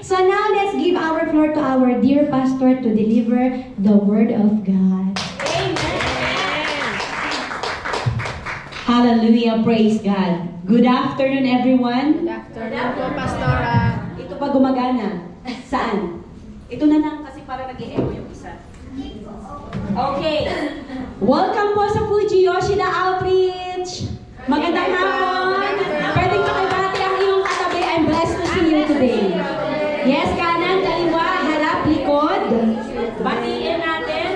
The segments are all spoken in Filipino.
So now let's give our floor to our dear pastor to deliver the word of God. Hallelujah, praise God. Good afternoon, everyone. Good afternoon po, Pastora. Ito pa gumagana. Saan? Ito na lang kasi para nag-i-echo yung isa. Okay. Welcome po sa Fuji Yoshida Outreach. Magandang hapon. Pwedeng makibati ang iyong katabi. I'm blessed to see you today. Yes, kanan, kaliwa, harap, likod. Batiin natin.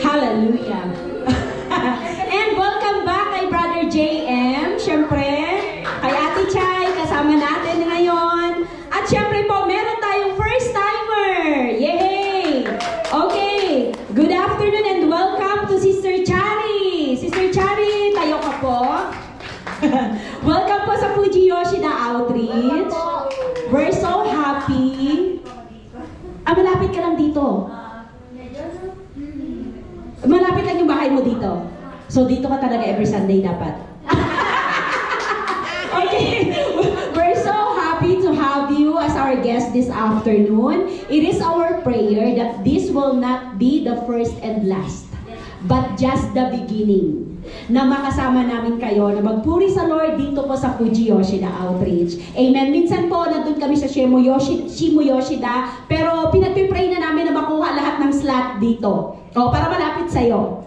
Hallelujah. And welcome back kay Brother JM. Siyempre, kay Ate Chay, kasama natin ngayon. At siyempre po, meron tayong first timer. Yay! Okay. Good afternoon and welcome to Sister Chari. Sister Chari, tayo ka po. Welcome po sa Fuji Yoshida Outreach. We're so happy. Malapit ka lang dito. Malapit lang yung bahay mo dito. So dito ka talaga every Sunday dapat. Okay. We're so happy to have you as our guest this afternoon. It is our prayer that this will not be the first and last, but just the beginning. Na makasama namin kayo na magpuri sa Lord dito po sa Fuji Yoshida Outreach. Amen. Minsan po, nandun kami sa Shimo Yoshida, pero pinagpipray na namin na makuha lahat ng slot dito. O, para malapit sa'yo.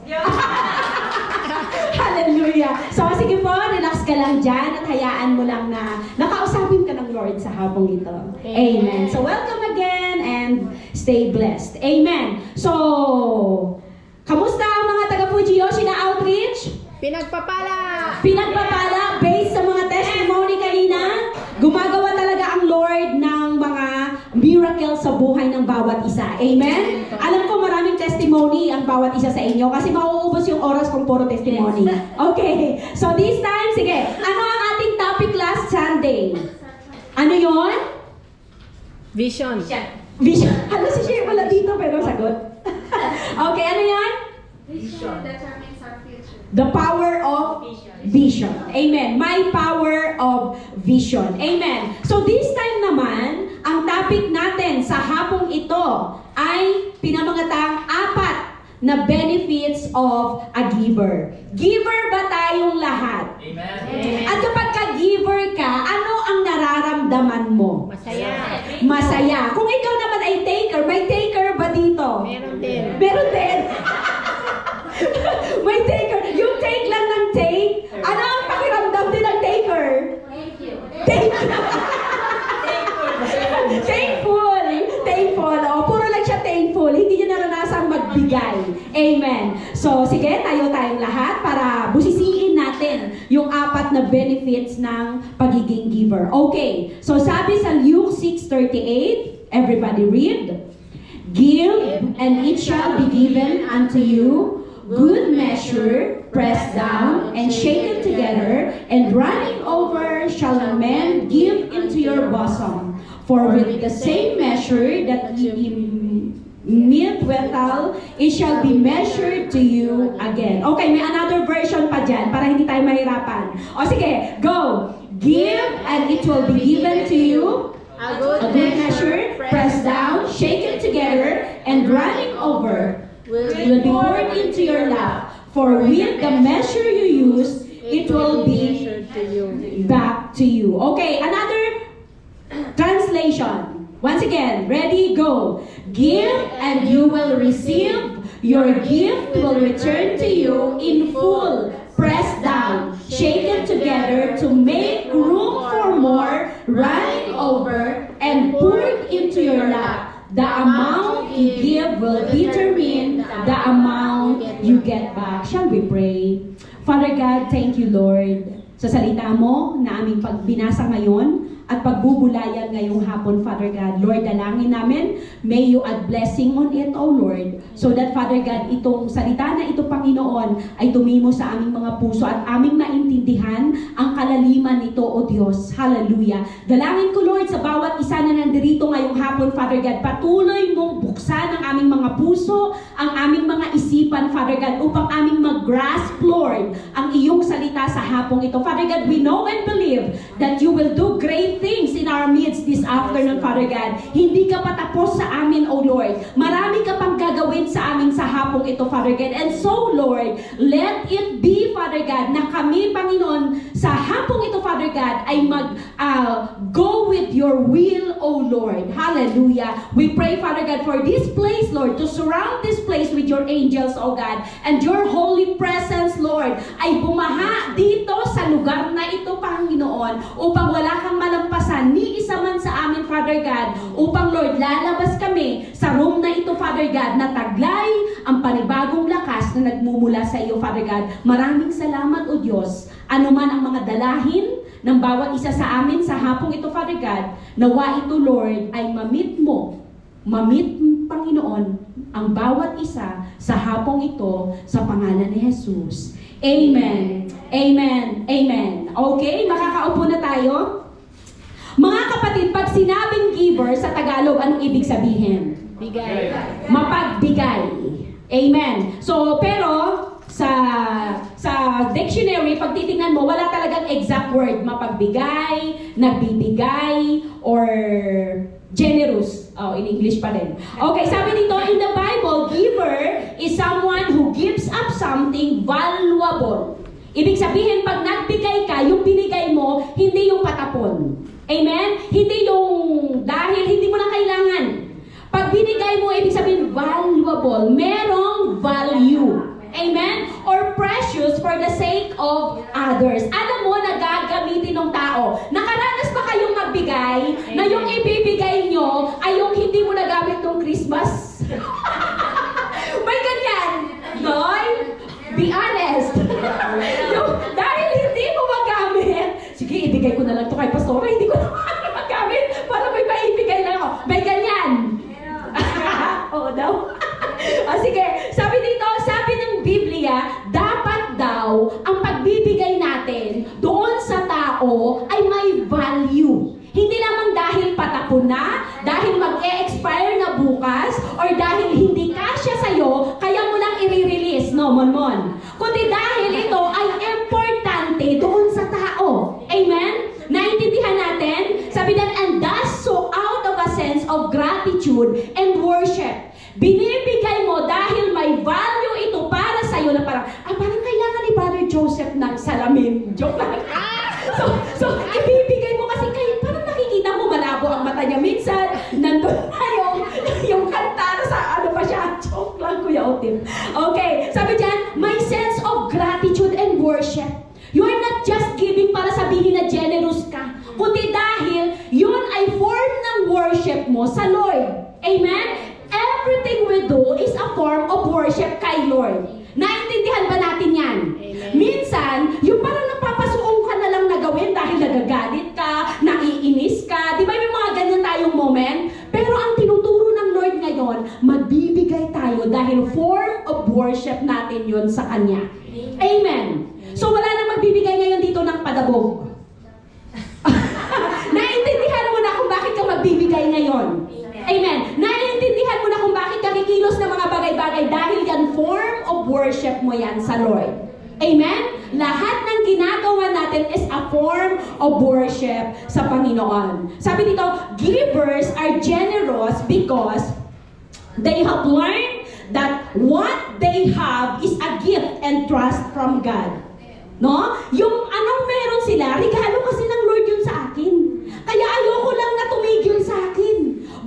Hallelujah. So, sige po, relax ka lang dyan at hayaan mo lang na nakausapin ka ng Lord sa hapong ito. Amen. So, welcome again and stay blessed. Amen. So, kamusta ang mga taga-Fuji Yoshida Outreach? Pinagpapala! Pinagpapala based sa mga testimony kanina. Gumagawa talaga ang Lord ng mga miracles sa buhay ng bawat isa. Amen? Alam ko maraming testimony ang bawat isa sa inyo kasi mauubos yung oras kung puro testimony. Okay. So this time, sige. Ano ang ating topic last Sunday? Ano yon? Vision. Vision. Ano si Shay wala dito pero sagot. Okay, ano yan? Vision determines our future. The power of vision. Amen. My power of vision. Amen. So this time naman, ang topic natin sa hapong ito ay pinamagatang 4 na benefits of a giver. Giver ba tayong lahat? Amen. At kapag ka-giver ka, ano ang nararamdaman mo? Masaya. Masaya. Kung ikaw naman ay taker, may taker ba dito? Meron din. Meron din. May taker. Yung take lang ng take, ano ang pakiramdam din ng taker? Thank you. Thankful. Thankful. O, puro lang siya thankful. Hindi niya naranasang magbigay. Amen. So, sige, tayong lahat para busisiin natin yung 4 na benefits ng pagiging giver. Okay. So, sabi sa Luke 6:38, everybody read. Give, and it shall be given unto you, good measure, pressed down, and shaken together, and running over shall men give into your bosom. For with the same measure that ye meet withal, it shall be measured to you again. Okay, may another version pa dyan para hindi tayo mahirapan. O sige, go! Give, and it will be given to you. A A good measure, pressed down, shaken together, and running over will be poured into your lap. For with the measure you use, it will be measured to you. back to you. Okay, another translation. Once again, ready, go. Give and you will receive. Your gift will return to you in full, pressed down, shaken together to make room for more, running over, and poured into your lap. The amount you give will determine the amount you get back. Shall we pray? Father God, thank you, Lord, sa salita mo na aming pagbinasa ngayon at pagbubulayan ngayong hapon, Father God. Lord, dalangin namin, may you add blessing on it, O Lord, so that, Father God, itong salita na ito, Panginoon, ay tumimo sa aming mga puso at aming maintindihan ang kalaliman nito, O Diyos. Hallelujah. Dalangin ko, Lord, sa bawat isa na nandirito ngayong hapon hapon, Father God, patuloy mong buksan ang aming mga puso, ang aming mga isipan, Father God, upang aming mag-grasp, Lord, ang iyong salita sa hapong ito. Father God, we know and believe that you will do great things in our midst this afternoon, Father God. Hindi ka pa tapos sa amin, O Lord. Marami ka pang gagawin sa amin sa hapong ito, Father God. And so, Lord, let it be, Father God, na kami, Panginoon, sa hapong ito, Father God, ay go with your will, O Lord. Hallelujah. We pray, Father God, for this place, Lord, to surround this place with your angels, O God, and your holy presence, Lord, ay bumaha dito sa lugar na ito, Panginoon, upang wala kang malampasan, ni isa man sa amin, Father God, upang, Lord, lalabas kami sa room na ito, Father God, na taglay ang panibagong lakas na nagmumula sa iyo, Father God. Maraming salamat, O Diyos. Ano man ang mga dalahin ng bawat isa sa amin sa hapong ito, Father God, nawa ito, Lord, ay mamit mo, Panginoon, ang bawat isa sa hapong ito sa pangalan ni Jesus. Amen. Amen. Amen. Okay, makakaupo na tayo. Mga kapatid, pag sinabing giver sa Tagalog, anong ibig sabihin? Bigay. Mapagbigay. Amen. So, pero sa dictionary, pag titingnan mo, wala talagang exact word. Mapagbigay, nagbibigay, or generous. Oh, in English pa rin. Okay, sabi dito, in the Bible, giver is someone who gives up something valuable. Ibig sabihin, pag nagbigay ka, yung binigay mo, hindi yung patapon. Amen? Hindi yung dahil hindi mo na kailangan. Pag binigay mo, ibig sabihin, valuable. Merong value. Amen? Or precious for the sake of others. Alam mo na gagamitin ng tao. Nakaranas ba kayong magbigay na yung ibibigay nyo ay yung hindi mo nagamit ng Christmas? May ganyan. Noy? Be honest. Dahil hindi mo magamit, sige, ibigay ko na lang to kay Pastora, hindi ko na magamit para may maibigay lang ako. May ganyan. Oo daw. Sige, sabi dito, sabi ng Biblia, dapat daw ang pagbibigay natin doon sa tao ay may value. Hindi lamang dahil patapon na, dahil mag-e-expire na bukas, or dahil hindi kasya sa'yo, kaya mo lang i-release, no, monmon. Kundi dahil ito ay importante doon sa tao. Amen? Naintindihan natin? Sabi na, and thus so out of a sense of gratitude and worship. Binibigay mo dahil may value ito para sa'yo na parang kailangan ni Brother Joseph ng salamin. Joke lang. So, ibibigay mo kasi kayo, parang nakikita mo malabo ang mata niya. Minsan, nandun na yung kanta sa ano pa siya. Joke lang, Kuya Otim. Okay, sabi dyan, may sense of gratitude and worship. You are not just giving para sabihin na generous ka, kundi dahil yun ay form ng worship mo sa Lord. Amen? Everything we do is a form of worship kay Lord. Naintindihan ba natin yan? Amen. Minsan, yung parang napapasuong ka na lang na gawin dahil nagagalit ka, naiinis ka. Di ba may mga ganyan tayong moment? Pero ang tinuturo ng Lord ngayon, magbibigay tayo dahil form of worship natin yun sa Kanya. Amen. So wala na magbibigay ngayon dito ng padabog. Naintindihan mo na kung bakit ka magbibigay ngayon. Amen. Naiintindihan mo na kung bakit ka kikilos ng mga bagay-bagay dahil yan form of worship mo yan sa Lord. Amen? Lahat ng ginagawa natin is a form of worship sa Panginoon. Sabi dito, givers are generous because they have learned that what they have is a gift and trust from God. No? Yung anong meron sila, regalo kasi ng Lord yun sa akin. Kaya ayoko lang na tumigil sa akin.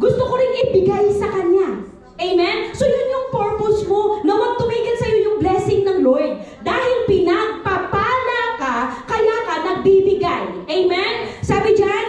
Gusto ko rin ibigay sa Kanya. Amen? So yun yung purpose mo, na huwag tumigil sa'yo yung blessing ng Lord. Dahil pinagpapala ka, kaya ka nagbibigay. Amen? Sabi dyan,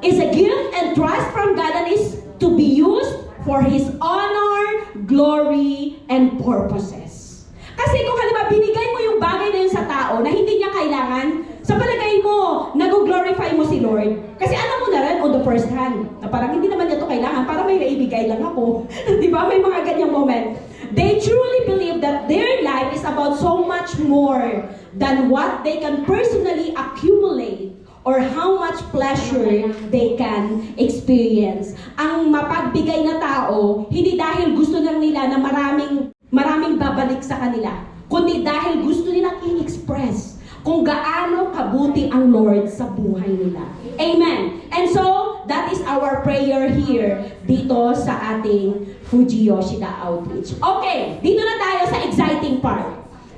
is a gift and trust from God and is to be used for His honor, glory, and purposes. Kasi kung halimbawa binigay mo yung bagay na yun sa tao na hindi niya kailangan, sa palagay mo, nag-glorify mo si Lord. Kasi alam mo na rin on the first hand, na parang hindi naman niya to kailangan, para may naibigay lang ako. Di ba? May mga ganyang moment. They truly believe that their life is about so much more than what they can personally accumulate or how much pleasure they can experience. Ang mapagbigay na tao, hindi dahil gusto lang nila na maraming babalik sa kanila, kundi dahil gusto nilang i-express kung gaano kabuti ang Lord sa buhay nila. Amen. And so, that is our prayer here dito sa ating Fuji Yoshida Outreach. Okay, dito na tayo sa exciting part.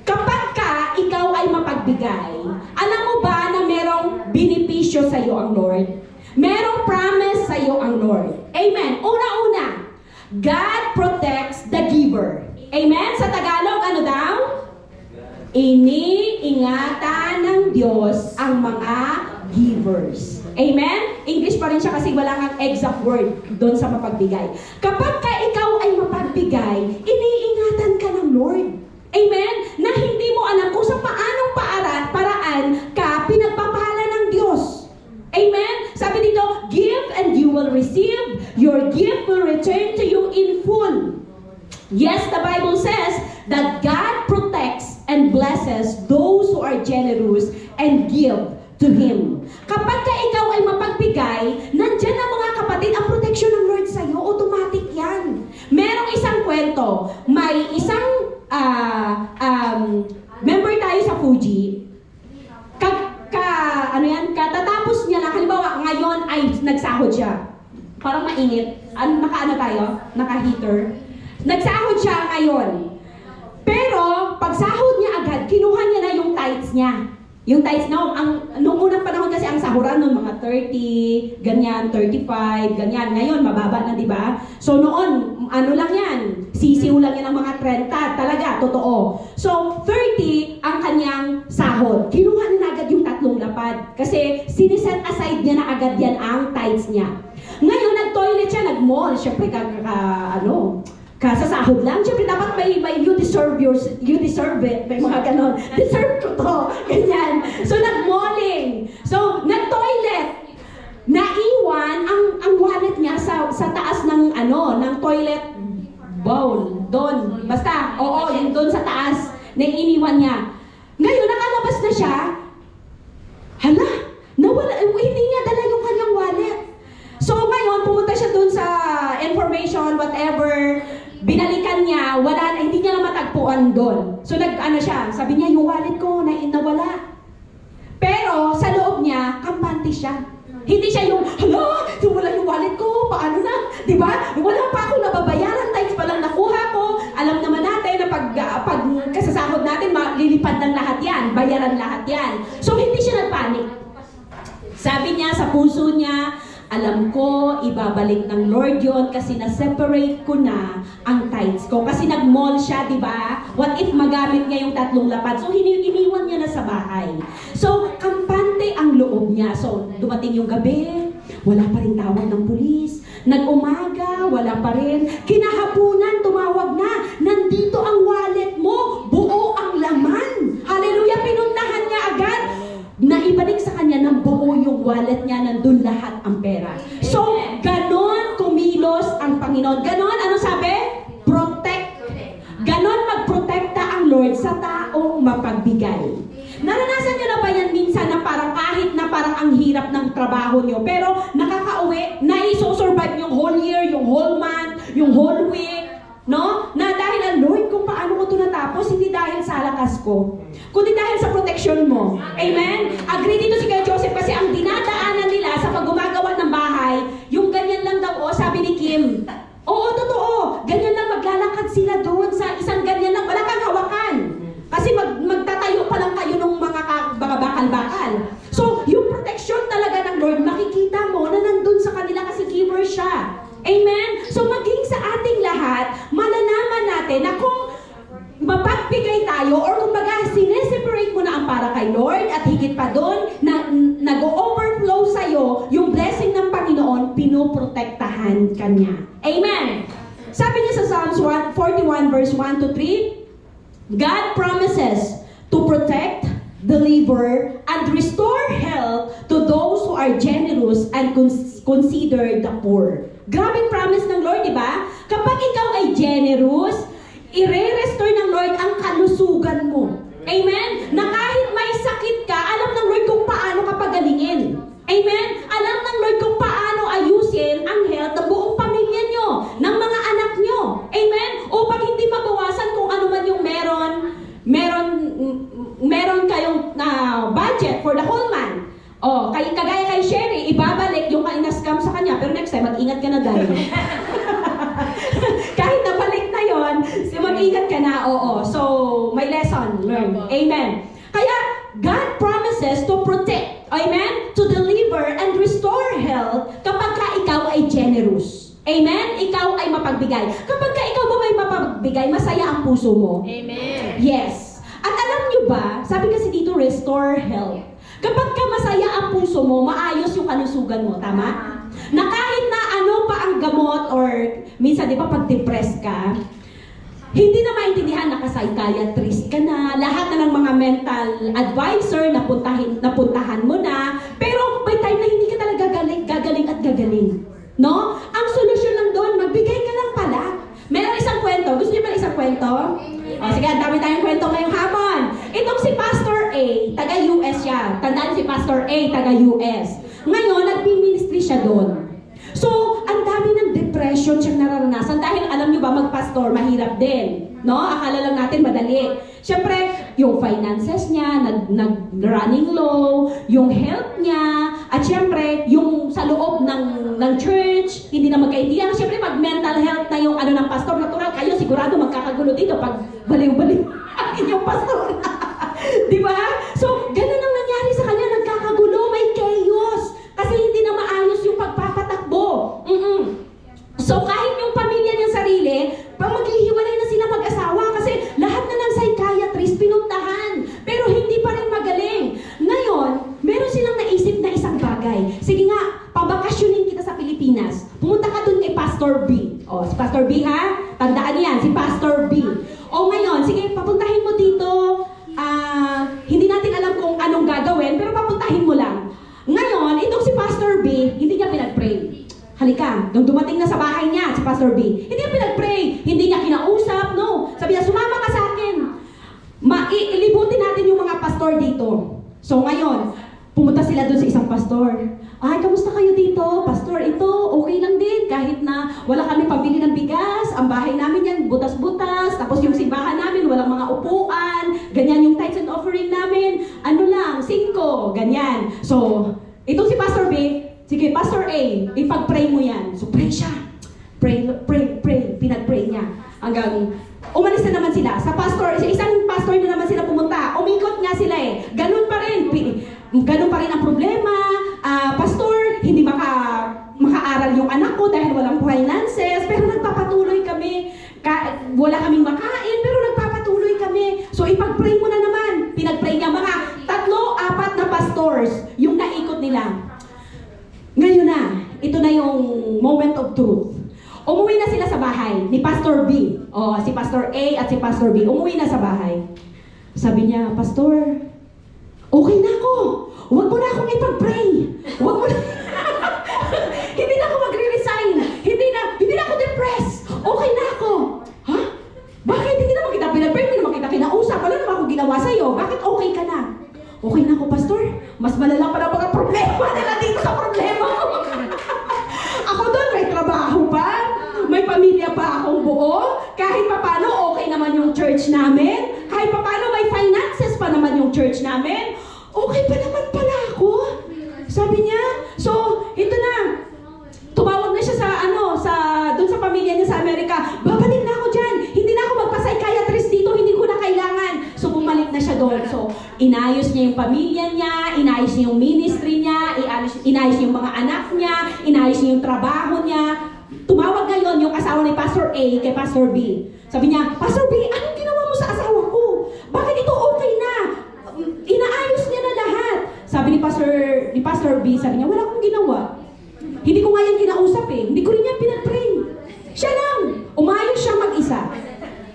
Kapag ka ikaw ay mapagbigay, alam mo ba na merong benepisyo sa iyo ang Lord? Merong promise sa iyo ang Lord. Amen. Una-una, God protects the giver. Amen. Sa Tagalog, ano daw? Iniingatan ng Diyos ang mga givers. Amen? English pa rin siya kasi wala kang exact word doon sa mapagbigay. Kapag ka ikaw ay mapagbigay, iniingatan ka ng Lord. Amen? Na hindi mo alam kung sa paanong paraan ka pinagpapala ng Diyos. Amen? Sabi dito, give and you will receive. Your gift will return to you in full. Yes, the Bible says that God protects and blesses those who are generous and give to Him. Kapag ka ikaw ay mapagbigay, nandyan na mga kapatid, ang protection ng Lord sa iyo, automatic yan. Merong isang kwento, may isang member tayo sa Fuji, katatapos niya lang, halimbawa ngayon ay nagsahod siya. Parang mainit. Naka-heater. Nagsahod siya ngayon. Pero, pag sahod niya agad, kinuha niya na yung tithes niya. Yung tithes na, nung unang panahon kasi ang sahuran nung mga 30, ganyan, 35, ganyan. Ngayon, mababa na, di ba? So noon, ano lang yan, sisiw lang yan ng mga 30, talaga, totoo. So, 30 ang kanyang sahod. Kinuha na agad yung 3 lapad. Kasi, siniset aside niya na agad yan ang tithes niya. Ngayon, nag-toilet siya, nag-mall. Siyempre, kasasahod lang. Siyempre, dapat may you deserve it. May mga ganon. Deserve ko to. Ganyan. So, nag-malling. So, nag-toilet. Naiwan ang wallet niya sa taas ng toilet bowl. Doon. Basta, yung doon sa taas. Iniwan niya. Ngayon, nakalabas na siya. Hala, nawala. Hindi niya dala yung kanyang wallet. So, ngayon, pumunta siya doon sa information, whatever. Binalikan niya, hindi niya na matagpuan doon. So siya, sabi niya, yung wallet ko, nawala. Pero sa loob niya, kampante siya. Hindi siya yung, hala, wala yung wallet ko, paano na? Diba? Wala pa ako nababayaran, tithes pa lang nakuha ko. Alam naman natin na pag kasasahod natin, lilipad ng lahat yan, bayaran lahat yan. So hindi siya nagpanik. Sabi niya sa puso niya, alam ko, ibabalik ng Lord yon kasi na-separate ko na ang tithes ko. Kasi nag-mall siya, di ba? What if magamit niya yung 3 lapad? So, iniwan niya na sa bahay. So, kampante ang loob niya. So, dumating yung gabi, wala pa rin tawag ng pulis. Nag-umaga, wala pa rin. Kinahapunan, tumawag na. Nandito ang wallet mo. Buo ang laman. Hallelujah, pinuntahan niya agad. Naibalik sa kanya ng buo yung wallet niya, nandun lahat ang pera. So, ganon kumilos ang Panginoon. Ganon, ano sabi? Protect. Ganon magprotekta ang Lord sa taong mapagbigay. Naranasan niyo na ba yan minsan na parang kahit na parang ang hirap ng trabaho niyo, pero nakakauwi, naisosurvive yung whole year, yung whole month, yung whole week, no? Na dahil Lord, kung paano ko ito natapos, hindi dahil sa lakas ko, kundi dahil sa protection mo. Amen? Agree dito si Kuya Joseph kasi ang dinadaanan nila sa paggumagawa ng bahay, yung ganyan lang daw, sabi ni Kim. Oo, totoo. Ganyan lang, maglalakad sila doon sa isang ganyan lang. Wala kang hawakan. Kasi magtatayo pa lang kayo ng mga bakal-bakal. So, yung protection talaga ng Lord, makikita mo na nandun sa kanila kasi giver siya. Amen? So, maging sa ating lahat, malalaman natin na kung mapagbigay tayo or kumbaga sineseparate mo na ang para kay Lord at higit pa doon na nag-overflow sa'yo yung blessing ng Panginoon, pinoprotektahan ka niya. Amen? Sabi niya sa Psalms 41 verse 1 to 3, God promises to protect, deliver, and restore health to those who are generous and consider the poor. Grabing promise ng Lord, di ba? Kapag ikaw ay generous, i-restore ng Lord ang kalusugan mo. Amen? Na kahit may sakit ka, alam ng Lord kung paano ka pagalingin. mag-ingat ka na dahil. Kahit nabalik na yon, mag-ingat ka na, oo. So, may lesson learned. Amen. Kaya, God promises to protect, amen, to deliver and restore health kapag ka ikaw ay generous. Amen? Ikaw ay mapagbigay. Kapag ka ikaw ba may mapagbigay, masaya ang puso mo. Amen. Yes. At alam nyo ba, sabi kasi dito, restore health. Kapag ka masaya ang puso mo, maayos yung kalusugan mo. Tama? Na kahit na ano pa ang gamot or minsan, di ba, pag depressed ka, hindi na maintindihan, naka-psychiatrist ka na, lahat na ng mga mental advisor, napuntahan mo na, pero may time na hindi ka talaga gagaling at gagaling. No? Ang solusyon lang doon, magbigay ka lang pala. Meron isang kwento. Gusto niyo ba isang kwento? O, sige, ang dami tayong kwento ngayong hapon. Itong si Pastor A, taga-US siya. Tandaan si Pastor A, taga-US. Ngayon, nag-ministry siya doon. So, ang dami ng depression siyang nararanasan dahil alam niyo ba, magpastor, mahirap din. No? Akala lang natin madali. Siyempre, yung finances niya, nag-running low, yung health niya, at siyempre, yung sa loob ng church, hindi na magkaintindihan. Siyempre, pag mental health na yung ano ng pastor, natural kayo, sigurado magkakagulo dito pag baliw-baliw ang inyong pastor. Di ba? So, ganun ang nangyari sa kanya, nagkakagulo, may chaos. Kasi hindi na maayos yung pagpapatakbo. So, kahit yung pamilya niyang sarili, maghihiwalay na sila mag-asawa kasi lahat na ng psychiatrist pinuntahan. Pero hindi pa rin magaling. Ngayon, meron silang naisip na isang bagay. Sige nga, pabakasyonin kita sa Pilipinas. Pumunta ka dun kay Pastor B. O, si Pastor B ha? Tandaan niyan, si Pastor B. O ngayon, sige, papuntahin mo dito. Hindi natin alam kung anong gagawin, pero papuntahin mo lang. Ngayon, itong si Pastor B, hindi niya pinag-pray. Halika, nung dumating na sa bahay niya, si Pastor B, hindi niya pinag-pray, hindi niya kinausap, no. Sabi niya, sumama ka sa akin. Ilibutin natin yung mga pastor dito. So ngayon, pumunta sila doon sa isang pastor. Ay, kamusta kayo dito? Pastor, ito, okay lang din. Kahit na wala kami pabili ng bigas, ang bahay namin yan, butas-butas, tapos yung simbahan namin, walang mga upuan, ganyan yung tithes and offering namin, ano lang, 5, ganyan. So, itong si Pastor B, sige, Pastor A, ipag-pray mo yan. So, pray siya. Pray. Pinag-pray niya. Hanggang, umalis na naman sila. Sa isang pastor na naman sila pumunta. Umikot nga sila eh. Ganun pa rin. Ganun pa rin ang problema. Pastor, hindi makaaral yung anak ko dahil walang finances. Pero nagpapatuloy kami. Wala kaming makain, pero nagpapatuloy kami. So, ipag-pray mo na naman. Pinag-pray niya. Mga 3-4 na pastors yung naikot nila. Ngayon na, ito na yung moment of truth. Umuwi na sila sa bahay ni Pastor B. O, si Pastor A at si Pastor B. Umuwi na sa bahay. Sabi niya, Pastor, okay na ako. Huwag mo na akong ipag-pray. Huwag mo na. Hindi na ako magre-resign. Hindi na ako depressed. Okay na ako. Ha? Bakit? Hindi naman kita pinag-pray. Hindi naman kita kinausap. Wala naman ako ginawa sa'yo. Bakit okay ka na? Okay na ako, Pastor. Mas malala pa na mga problema nila dito sa problema ko. Ako doon, may trabaho pa. May pamilya pa akong buo. Kahit papano, okay naman yung church namin. Kahit papano, may finances pa naman yung church namin. Okay pa naman pala ako. Sabi niya. So, ito na. Tumawag na siya doon sa pamilya niya sa Amerika. Babalik na ako dyan. Hindi na ako magpa-psychiatrist dito. Hindi ko na kailangan. So, bumalik na siya doon. So, inayos niya yung pamilya niya, inayos niya yung ministry niya, inayos niya yung mga anak niya, inayos niya yung trabaho niya. Tumawag ngayon yung asawa ni Pastor A kay Pastor B. Sabi niya, Pastor B, anong ginawa mo sa asawa ko? Bakit ito okay na? Inaayos niya na lahat. Sabi ni Pastor B, sabi niya, wala akong ginawa. Hindi ko nga yan kinausap eh. Hindi ko rin yan pinag-pray. Siya lang. Umayos siya mag-isa.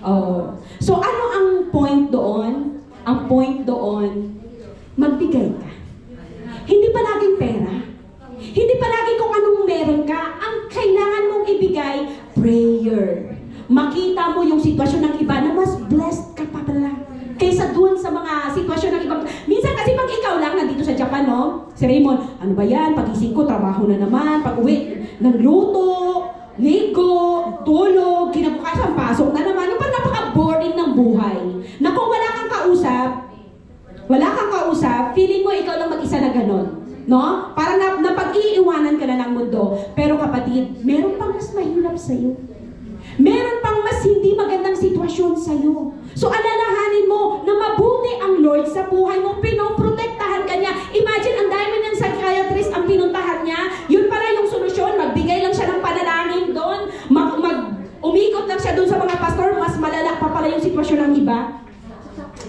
Oh. So ano ang point doon? Ang point doon, magbigay ka. Hindi palaging pera. Hindi palagi kung anong meron ka. Ang kailangan mong ibigay, prayer. Makita mo yung sitwasyon ng iba na mas blessed ka pa pala kaysa dun sa mga sitwasyon ng iba. Minsan kasi pag ikaw lang nandito sa Japan, no? Si Raymond, ano ba yan? Pag-ising ko, trabaho na naman. Pag-uwi, nagluto, ligo, tulog, kinabukasan, pasok na naman. Yung parang napaka-boring ng buhay. Na kung wala kang kausap, feeling mo ikaw lang mag-isa na ganon. No? Parang napag Mag-iiwanan ka na ng mundo. Pero kapatid, meron pang mas mahirap sa'yo. Meron pang mas hindi magandang sitwasyon sa'yo. So alalahanin mo na mabuti ang Lord sa buhay mo. Pinoprotektahan ka niya. Imagine, ang dami niyang psychiatrist ang pinuntahan niya. Yun pala yung solusyon. Magbigay lang siya ng panalangin doon. Umikot lang siya doon sa mga pastor. Mas malala pa pala yung sitwasyon ng iba.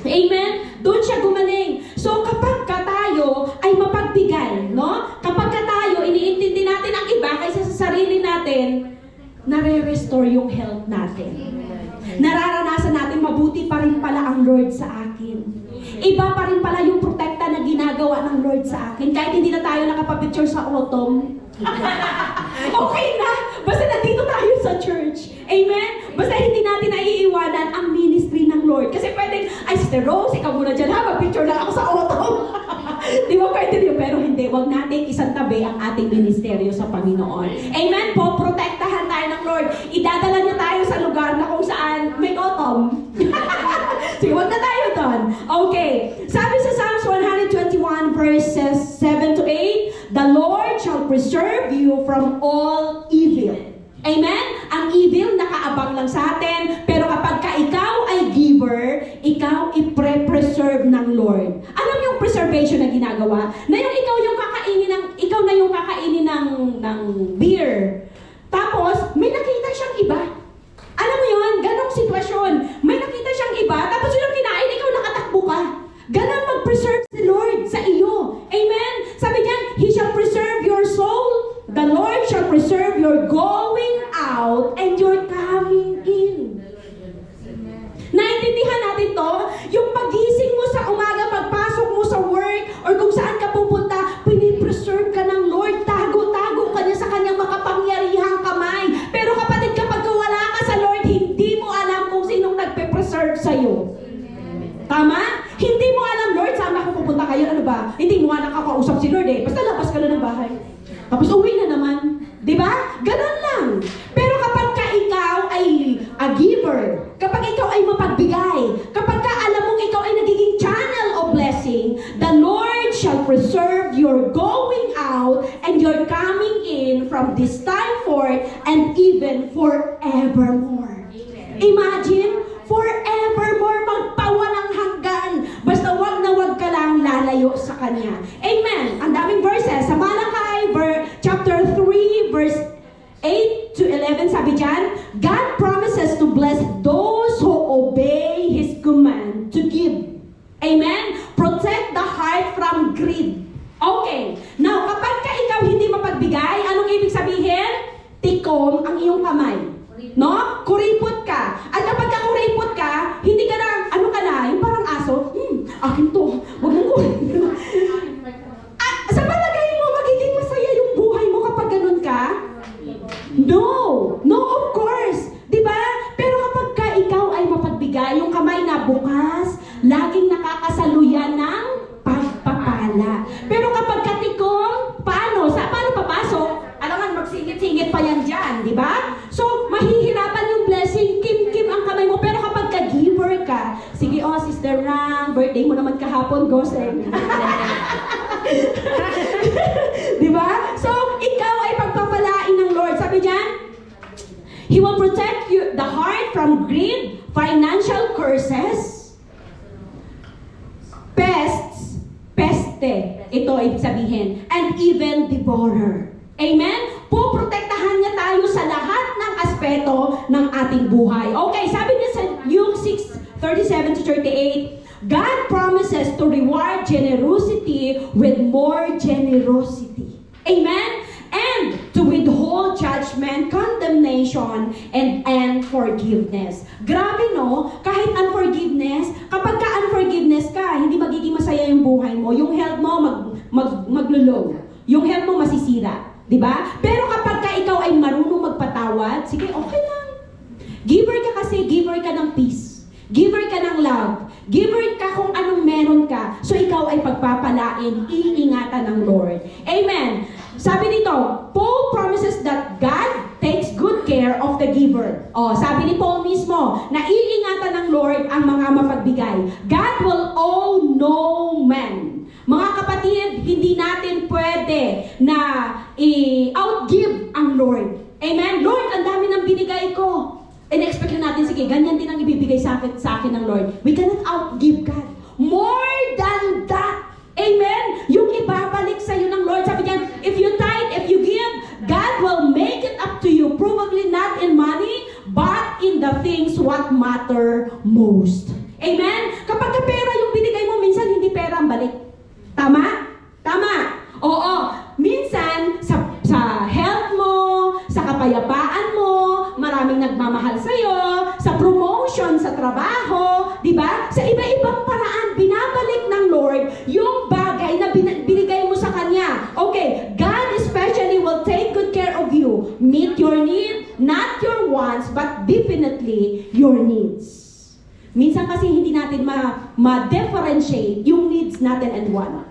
Amen? Doon siya gumaling. So kapag ka tayo ay mapagbigay, no? Kapag ka tayo, iniintindi natin ang iba kaysa sa sarili natin, nare-restore yung health natin. Nararanasan natin, mabuti pa rin pala ang Lord sa akin. Iba pa rin pala yung protekta na ginagawa ng Lord sa akin. Kahit hindi na tayo nakapapicture sa autumn. Okay na! Basta nandito tayo sa church. Amen? Basta hindi natin naiiwanan ang ministry ng Lord. Kasi pwedeng, ay Sister Rose, ikaw muna dyan ha, mag-picture lang ako sa autumn. Di ba pwede yun? Pero hindi, wag natin isantabi ang ating ministeryo sa Panginoon. Amen? Poprotektahan tayo ng Lord. Idadala niya tayo sa lugar na kung saan may autumn. Sige, wag na tayo doon. Okay. Sabi sa Psalms 121 verses 7 to 8, the Lord shall preserve you from all evil. Amen? Ang evil nakaabang lang sa atin, pero kapag ka ikaw ay giver, ikaw i-preserve ng Lord. Alam yung preservation na ginagawa? Na yung ikaw na yung kakainin ng beer. Tapos, may nakita siyang iba. Alam mo yun? Ganong sitwasyon. May nakita siyang iba, tapos yun ang kinain, ikaw nakatakbo ka. Ganon mag-preserve si Lord sa iyo. Amen? Sabi niya, He shall preserve your soul. The Lord shall preserve your going out and your coming in. Naintindihan natin to? Yung pagising mo sa umaga, pagpasok mo sa work, or kung saan ka pupunta, pinipreserve ka ng Lord. Tago-tago ka niya sa kanyang makapangyarihang kamay. Pero kapatid, kapag wala ka sa Lord, hindi mo alam kung sinong nagpe-preserve sa'yo. Tama? Hindi mo alam, Lord, saan ako pupunta kayo? Ano ba? Hindi mo nga nakakausap si Lord eh. Basta labas ka na ng bahay. Tapos uwi na naman. Diba? Ganon lang. Pero kapag ka ikaw ay a giver, kapag ikaw ay mapagbigay, kapag ka alam mong ikaw ay nagiging channel of blessing, the Lord shall preserve your going out and your coming in from this time forth and even forevermore. Imagine, forevermore, magpawalang hanggan. Basta wag na wag ka lang lalayo sa Kanya. Amen. Ang daming verses. Sa Malakay, chapter 3, verse 8 to 11, sabi dyan, God promises to bless those who obey His command to give. Amen? Protect the heart from greed. Okay. Now, kapag ka ikaw hindi mapagbigay, anong ibig sabihin? Tikom ang iyong kamay. No? Kuripot ka. At kapag ka kuripot ka, hindi ka na, ano ka na, yung parang aso, akin to, wag mong kuripot. Sa palagay mo, magiging masaya yung buhay mo kapag ganun ka? No! No, of course! Diba? Pero kapag ka ikaw ay mapagbigay, yung kamay na bukas, laging nakakasaluyan ng pagpapala. Pero kapag katikom, paano? Paano papasok? Alangan, magsingit-singit pa yan dyan, di ba? So, mahihirapan yung blessing, kim-kim ang kamay mo. Pero kapag ka-giver ka, sige, Sister Rang, birthday mo naman kahapon, go sing. Di ba? So, ikaw ay pagpapalain ng Lord. Sabi diyan, He will protect you, the heart from greed, financial curses, pests, peste, ito ibig sabihin, and even devourer. Amen? Poprotektahan niya tayo sa lahat ng aspeto ng ating buhay. Okay, sabi niya sa Luke 6:37 to 38, God promises to reward generosity with more generosity. Amen? And to withhold judgment, condemnation, and forgiveness. Grabe no? Kahit unforgiveness, kapag ka unforgiveness ka, hindi magiging masaya yung buhay mo. Yung health mo maglulow. Yung health mo masisira. Diba? Pero kapag ka ikaw ay marunong magpatawad, sige, okay lang. Giver ka kasi, giver ka ng peace. Giver ka ng love. Giver ka kung anong meron ka. So ikaw ay pagpapalain, iingatan ng Lord. Amen. Sabi dito, Paul promises that God takes good care of the giver. Sabi ni Paul mismo, na iingatan ng Lord ang mga mapagbigay. God will owe no man. Mga kapatid, hindi natin pwede na Lord. Amen? Lord, ang dami ng binigay ko. In-expect na natin, sige, ganyan din ang ibibigay sa akin ng Lord. We cannot outgive God. More than that. Amen? Yung ibabalik sa iyo ng Lord. Sabi niya, if you tithe, if you give, God will make it up to you. Probably not in money, but in the things what matter most. Amen? Kapag ka pera yung binigay mo, minsan hindi pera ang balik. Tama? Tama. Oo. Minsan, sa health mo, sa kapayapaan mo, maraming nagmamahal sa'yo, sa promotion, sa trabaho, di ba? Sa iba-ibang paraan, binabalik ng Lord yung bagay na binigay mo sa Kanya. Okay, God especially will take good care of you. Meet your need, not your wants, but definitely your needs. Minsan kasi hindi natin ma-differentiate yung needs natin and want.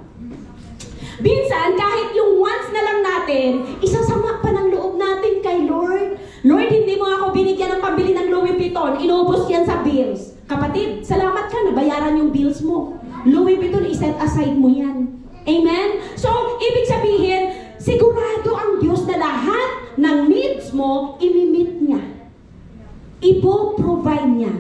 Minsan, kahit yung wants na lang natin, isasama pa ng loob natin kay Lord. Lord, hindi mo ako binigyan ng pambili ng Louis Vuitton. Inubos yan sa bills. Kapatid, salamat ka, nabayaran yung bills mo. Louis Vuitton, iset aside mo yan. Amen? So, ibig sabihin, sigurado ang Diyos na lahat ng needs mo, imimit niya. Ipo-provide niya.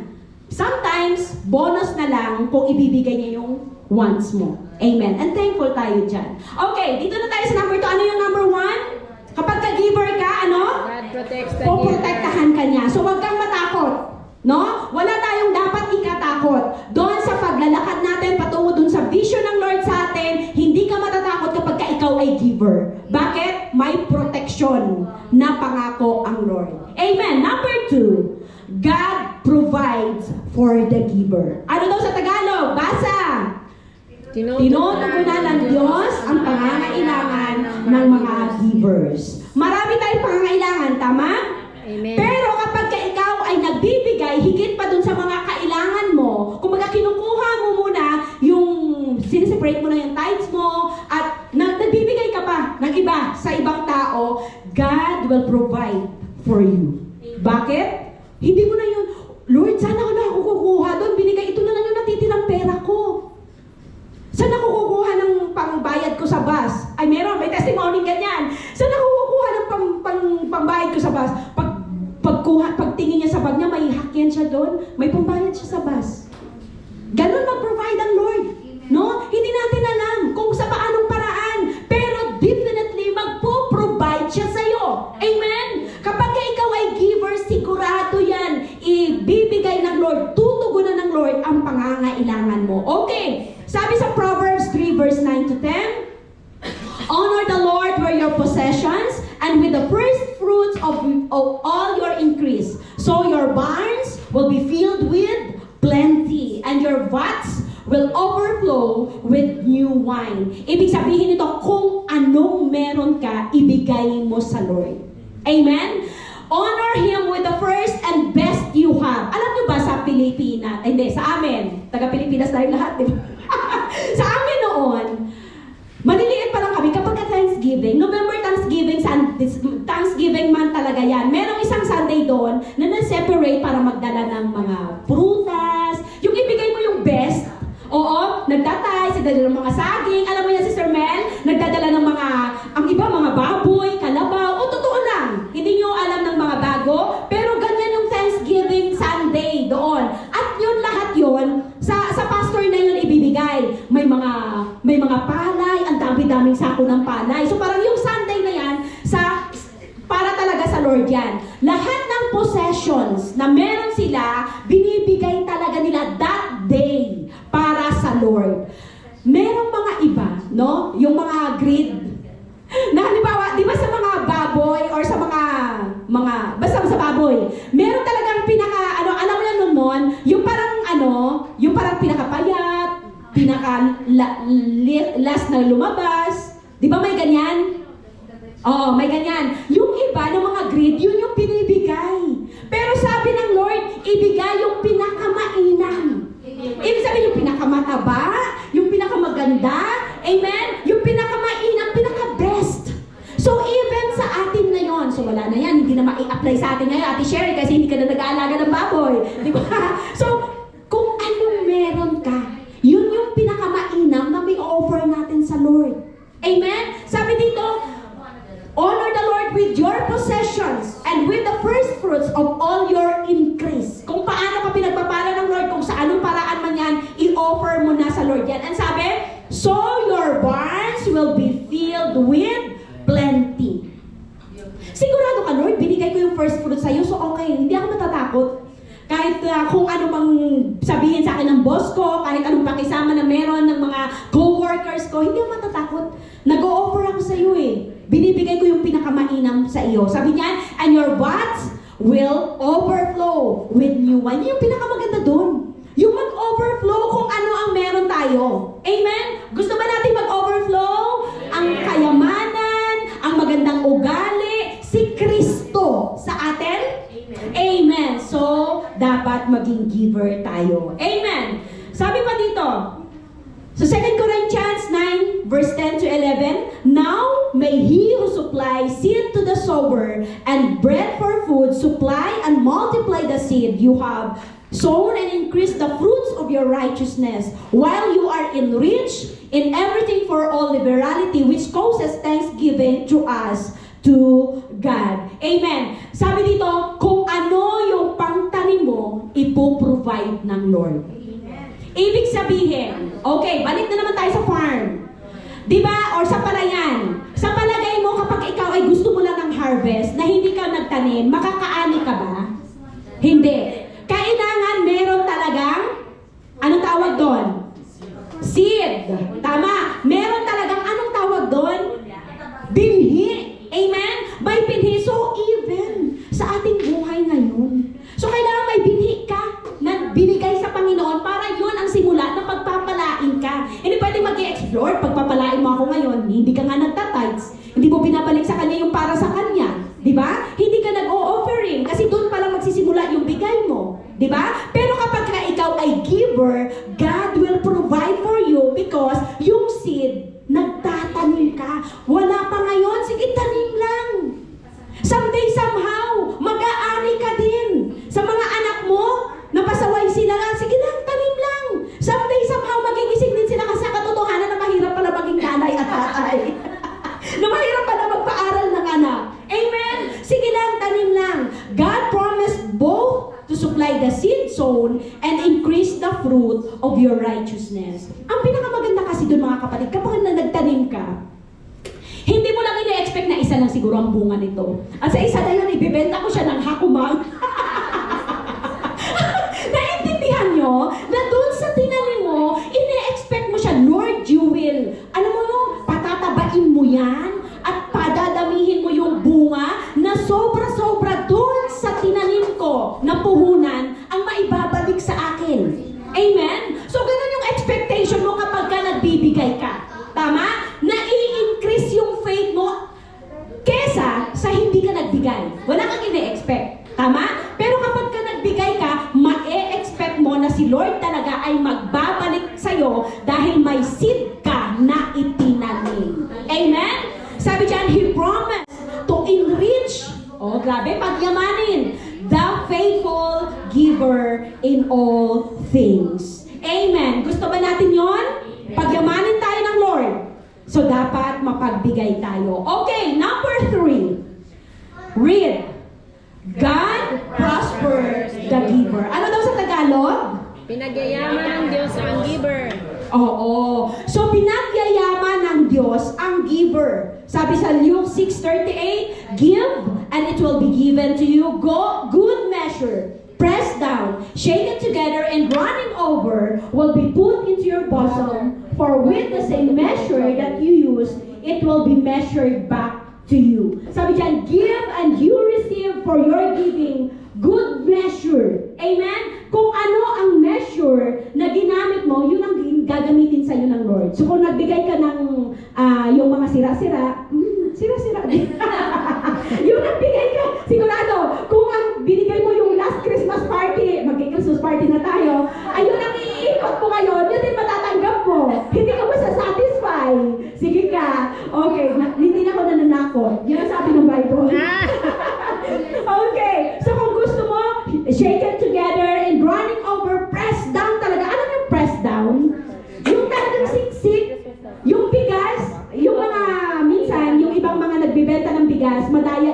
Sometimes, bonus na lang kung ibibigay niya yung wants mo. Amen. And thankful tayo dyan. Okay, dito na tayo sa number 2. Ano yung number 1? Kapag ka-giver ka, ano? God protects the Poprotektahan ka niya. So, huwag kang matakot. No? Wala tayong dapat ikatakot. Doon sa paglalakad natin, patungo doon sa vision ng Lord sa atin, hindi ka matatakot kapag ka ikaw ay giver. Bakit? May protection na pangako ang Lord. Amen. Number 2, God provides for the giver. Ano daw sa Tagalog? Basa! Tinutugunan ng Diyos ang pangangailangan ng mga givers. Marami tayong pangangailangan, tama? Amen. Pero kapag ka ikaw ay nagbibigay, higit pa dun sa mga kailangan mo, kumbaga kinukuha mo muna yung, sineseparate mo na yung tithes mo, at nagbibigay ka pa ng iba sa ibang tao, God will provide for you. Bakit? Hindi mo na yun, Lord, sana ako na ako kukuha doon, binigay ito na lang yung natitirang pera ko. Saan ako kukuha ng pangbayad ko sa bus? Ay, may testimony ganyan. Saan ako kukuha ng pangbayad ko sa bus? Pagtingin niya sa bag niya, may hakyan siya doon, may pambayad siya sa bus. Ganun mag-provide ang Lord. No? Hindi natin alam kung sa paanong paraan, pero definitely magpo-provide siya sa'yo. Amen? Kapag ikaw ay giver, sigurado yan, ibibigay ng Lord, tutugunan ng Lord ang pangangailangan mo. Okay. Sabi sa Proverbs 3 verse 9 to 10, honor the Lord with your possessions and with the first fruits of all your increase. So your barns will be filled with plenty and your vats will overflow with new wine. Ibig sabihin nito, kung anong meron ka, ibigay mo sa Lord. Amen? Honor Him with the first and best you have. Alam niyo ba sa Pilipinas, hindi, sa amin, taga-Pilipinas tayo lahat, di ba? Sa amin noon, maliliit pa lang kami kapag Thanksgiving, November Thanksgiving month talaga yan. Merong isang Sunday doon na na-separate para magdala ng mga prutas, yung ibigay mo yung best. Oo, nagtatay, nagdadala ng mga saging. Alam mo yan, Sister Mel, nagdadala ng mga, ang iba, mga baboy, kalabaw. O, totoo lang, hindi nyo alam ng mga bago, pero ganyan yung Thanksgiving Sunday doon. At yun, lahat yun, sa pastor na yun ibibigay. May mga palay, ang dami-daming sako ng palay. So parang yung Sunday na yan, para talaga sa Lord yan. Lahat ng possessions na meron sila, binibigay talaga nila that day para sa Lord. Merong mga iba, no? Yung mga greed. Na halimbawa, di ba sa mga baboy or sa mga basta sa baboy, meron talagang alam mo yan noon, yung parang pinakapayat, last na lumabas. Di ba may ganyan? Oo, may ganyan. Yung iba ng mga greed, yun yung pinibigay. Pero sabi ng Lord, ibigay yung pinakamainam. Ibig sabihin yung pinakamataba, yung pinakamaganda, amen? Yung pinakamainam, pinaka-best. So even sa atin ngayon, so wala na yan, hindi na ma-i-apply sa atin ngayon, Ate Sherry, kasi hindi ka na nag-aalaga ng baboy. Di ba? So, kung anong meron ka, yun yung pinakamainam na may offer natin sa Lord. Amen? Sabi dito, honor the Lord with your possessions and with the first fruits of all your increase. Kung paano ka pinagpapala ng Lord, kung sa anong paraan man yan, i-offer mo na sa Lord yan. And sabi, so your barns will be filled with plenty. Sigurado ka, Lord, binigay ko yung first fruit sa'yo, so okay, hindi ako matatakot. Kahit kung ano mang sabihin sa akin ng boss ko, kahit anong pakisama na meron ng mga co-workers ko, hindi ako matatakot. Nag-o-offer ako sa iyo eh. Binibigay ko yung pinakamainam sa iyo. Sabi niya, and your vats will overflow with new wine. Yung pinakamaganda doon. Yung mag-overflow kung ano ang meron tayo. Amen? Gusto ba natin mag-overflow? Ang kayamanan, ang magandang ugali, si Kristo sa atin? Amen. So, dapat maging giver tayo. Amen. Sabi pa dito, so 2 Corinthians 9, verse 10 to 11, now may he who supplies seed to the sower and bread for food supply and multiply the seed you have sown and increase the fruits of your righteousness, while you are enriched in everything for all liberality, which causes thanksgiving to us, to God. Amen. Sabi dito, kung ano yung pangtanim mo, ipoprovide ng Lord. Ibig sabihin, okay, balik na naman tayo sa farm. Diba? Or sa palayan. Sa palagay mo, kapag ikaw ay gusto mo lang ng harvest, na hindi ka nagtanim, makakaani ka ba? Hindi. Kailangan meron talagang, anong tawag doon? Seed. Tama. Meron talagang, anong tawag doon? Binhi. Amen? May binhi. So, even sa ating buhay ngayon. So, kailangan may binhi ka na binigay sa Panginoon para yun ang simula na pagpapalain ka. Hindi pwede mag-i-explore. Pagpapalain mo ako ngayon, hindi ka nga nagtatides. Hindi mo binabalik sa Kanya yung para sa Kanya. Di ba? Hindi ka nag-o-offering kasi doon pa lang magsisimula yung bigay mo. Di ba? Pero kapag ka ikaw ay giver, God will provide for you because yung seed, nagtatanim ka. Wala pa ngayon, sige, tanim lang. Someday, somehow, mag-aani ka din. Sa mga anak mo, napasaway sila lang, sige lang, tanim lang. Someday, somehow, magigising din sila kasi sa katotohanan na mahirap pala maging nanay at tatay. Na mahirap pala magpaaral ng anak. Amen? Sige lang, tanim lang. God promised both to supply the seed sown and increase the fruit of your righteousness. Ang pinakamaganda kasi doon mga kapatid, kapag na nagtanim ka, hindi mo lang ina-expect na isa lang siguro ang bunga nito. At sa isa na yun, ibibenta ko siya ng hakumang. Naintindihan nyo na doon sa tinanim mo, ina-expect mo siya, Lord, you will. Alam mo no, patatabain mo yan at padadamihin mo yung bunga na sobra-sobra doon sa tinanim ko na puhunan ang maibabalik sa akin. Amen? So, ganun yung expectation mo kapag ka nagbibigay ka. Tama? Na-i-increase yung faith mo kesa sa hindi ka nagbigay. Wala kang ine-expect. Tama? Pero kapag ka nagbigay ka, ma-e-expect mo na si Lord talaga ay magbabalik sa'yo dahil may seed ka na itinanim. Amen? Sabi dyan, He promised to enrich, oh grabe, pagyamanin, the faithful giver in all things. Amen. Gusto ba natin yon? Pagyamanin tayo ng Lord. So, dapat mapagbigay tayo. Okay, number 3. Read. God prospers the giver. Ano daw sa Tagalog? Pinagyayaman ng Diyos ang giver. Oo. So, pinagyayaman ng Diyos ang giver. Sabi sa Luke 6:38, give and it will be given to you. Go, good measure, pressed down, shaken together, and running over will be put into your bosom. For with the same measure that you use, it will be measured back to you. Sabi dyan, give and you receive for your giving good measure. Amen? Kung ano ang measure na ginamit mo, yun ang gagamitin sa'yo ng Lord. So kung nagbigay ka ng yung mga sira-sira, sira-sira din. Yung nagbigay ka, sigurado, kung ang binigay mo yung last Christmas party, mag-Christmas party na tayo, ayun ang iikot mo ngayon, yun din matatanggap mo. Hindi ka masasatisfy. Sige ka. Okay, hindi na ako nananakot. Yun ang sabi ng Bible. Okay, so kung gusto mo, shaken together and running over, pressed down talaga. Alam yung pressed down? Yung talagang siksik, yung bigas, yung mga, minsan, yung ibang mga nagbibenta ng bigas, madaya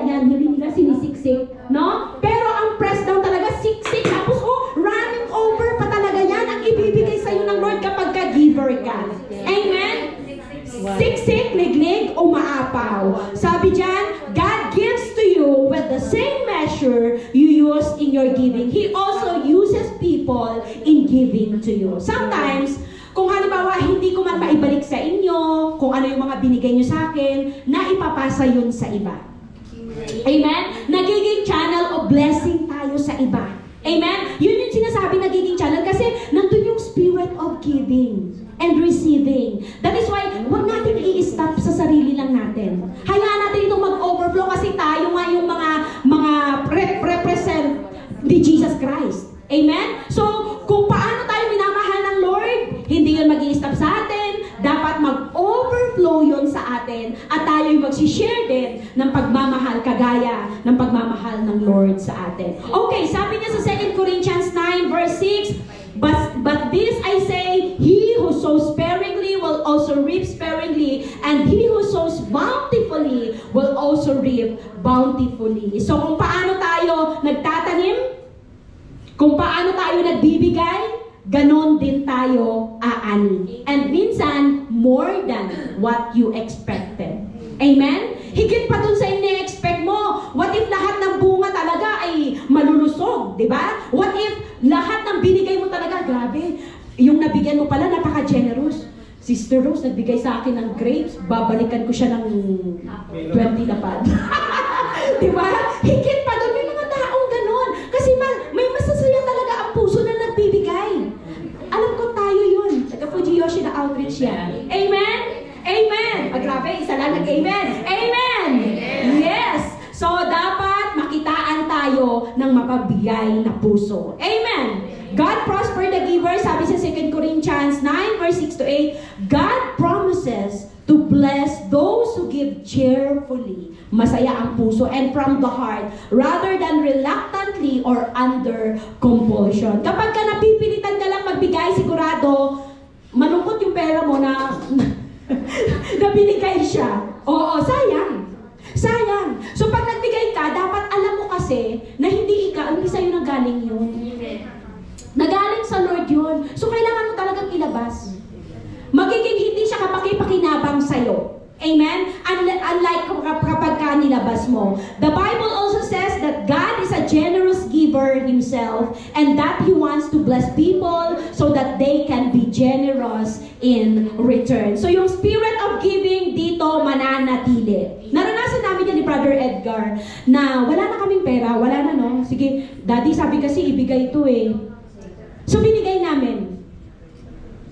same measure you use in your giving, He also uses people in giving to you. Sometimes, kung halimbawa hindi ko man maibalik sa inyo, kung ano yung mga binigay nyo sa akin, naipapasa yun sa iba. Amen? Nagiging channel of blessing tayo sa iba. Amen? Yun yung sinasabi nagiging channel kasi nandun yung spirit of giving and receiving. That is why, huwag natin i-stop sa sarili lang natin. Hayaan natin itong mag-overflow kasi tayo nga yung mga represent ni Jesus Christ. Amen? So, kung paano tayo minamahal ng Lord, hindi yun mag-i-stop sa atin. Dapat mag-overflow yun sa atin at tayo'y mag-share din ng pagmamahal kagaya ng pagmamahal ng Lord sa atin. Okay, sabi niya sa 2 Corinthians 9 verse 6, But this I say, he who sows sparingly will also reap sparingly, and he who sows bountifully will also reap bountifully. So kung paano tayo nagtatanim, kung paano tayo nagbibigay, ganon din tayo aani. And minsan, more than what you expected. Amen? Higit pa dun sa ini-expect mo. What if lahat ng bunga talaga ay malulusog, di ba? What if lahat ng binigay mo talaga, grabe, yung nabigyan mo pala, napaka-generous. Sister Rose, nagbigay sa akin ng grapes, babalikan ko siya ng 20 lapad. Di ba? Higit pa dun, may mga taong ganon. Kasi may masasaya talaga ang puso na nagbibigay. Alam ko tayo yun. Taga-Fuji Yoshi na outreach yan. Amen? Amen! Grabe, isa lang nag-amen. Amen! Yes! So, dapat makitaan tayo ng mapabigay na puso. Amen! God prosper the giver, sabi sa 2 Corinthians 9 verse 6 to 8, God promises to bless those who give cheerfully. Masaya ang puso and from the heart, rather than reluctantly or under compulsion. Kapag ka napipilitan ka lang magbigay, sigurado, malungkot yung pera mo na na binigay siya. Oo, sayang. Sayang. So pag nagbigay ka, dapat alam mo kasi na hindi sa'yo nagaling yun. Nagaling sa Lord yun. So kailangan mo talagang ilabas. Magiging hindi siya kapaki-pakinabang sa'yo. Amen? Unlike kapag ka nilabas mo. The Bible also says that God is a generous giver Himself and that He wants to bless people so that they can be generous in return. So yung spirit of giving dito mananatili. Naranasan namin yan ni Brother Edgar na wala na kaming pera, wala na no? Sige, Daddy sabi kasi ibigay ito eh. So binigay namin.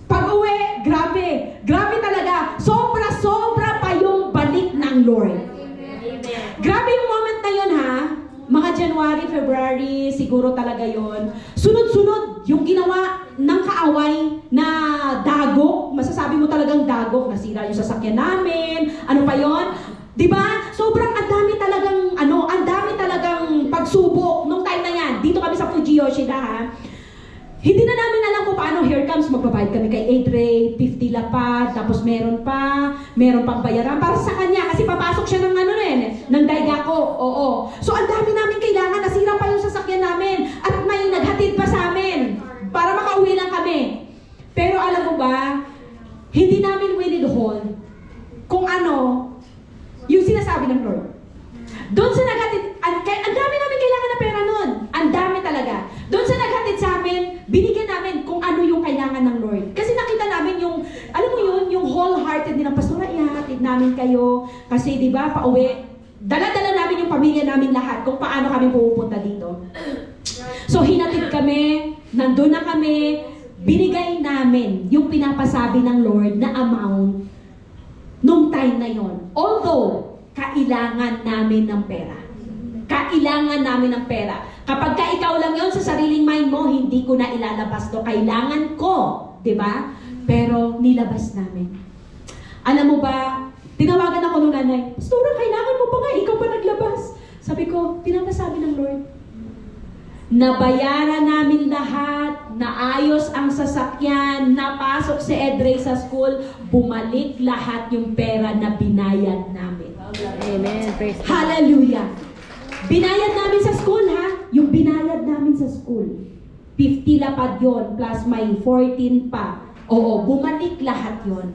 Pag-uwi, grabe talaga. Sobra-sobra pa yung balik ng Lord. Grabe yung moment na yun ha. Mga January, February, siguro talaga yon. Sunod-sunod yung ginawa ng kaaway na dagok. Masasabi mo talagang dagok. Nasira yung sasakyan namin. Ano pa yon? Diba? Sobrang ang dami talagang pagsubok nung time na yan. Dito kami sa Fuji Yoshida ha. Hindi na namin alam kung paano. Here comes, magbabayad kami kay Adre, 50 lapad, tapos meron pang bayaran para sa kanya kasi papasok siya ng ng Daigako. Oo. So ang dami namin kailangan, nasira pa yung sasakyan namin at may naghatid pa sa amin para makauwi lang kami. Pero alam mo ba, hindi namin withhold kung ano yung sinasabi ng Lord. Doon sa naghatid, ang dami namin kailangan na pera nun. Ang dami talaga. Doon sa naghatid sa amin, binigyan namin kung ano yung kailangan ng Lord. Kasi nakita namin yung, alam mo yun, yung wholehearted din ng pastora, ihatid namin kayo. Kasi di ba, pauwi, dala-dala namin yung pamilya namin lahat kung paano kami pupunta dito. So hinatid kami, nandun na kami, binigay namin yung pinapasabi ng Lord na amount nung time na yon. Although, kailangan namin ng pera. Kailangan namin ng pera. Kapag ka ikaw lang yon sa sariling mind mo, hindi ko na ilalabas to. Kailangan ko. Diba? Pero nilabas namin. Alam mo ba, tinawagan ako nung nanay, Pastora, kailangan mo pa nga, ikaw pa naglabas. Sabi ko, pinapasabi ng Lord, nabayaran namin lahat, naayos ang sasakyan, napasok si Edre sa school, bumalik lahat yung pera na binayad namin. Amen. Praise God. Hallelujah! Binayad namin sa school ha, yung binayad namin sa school. 50 lapad yon plus may 14 pa. Oo, bumalik lahat yon.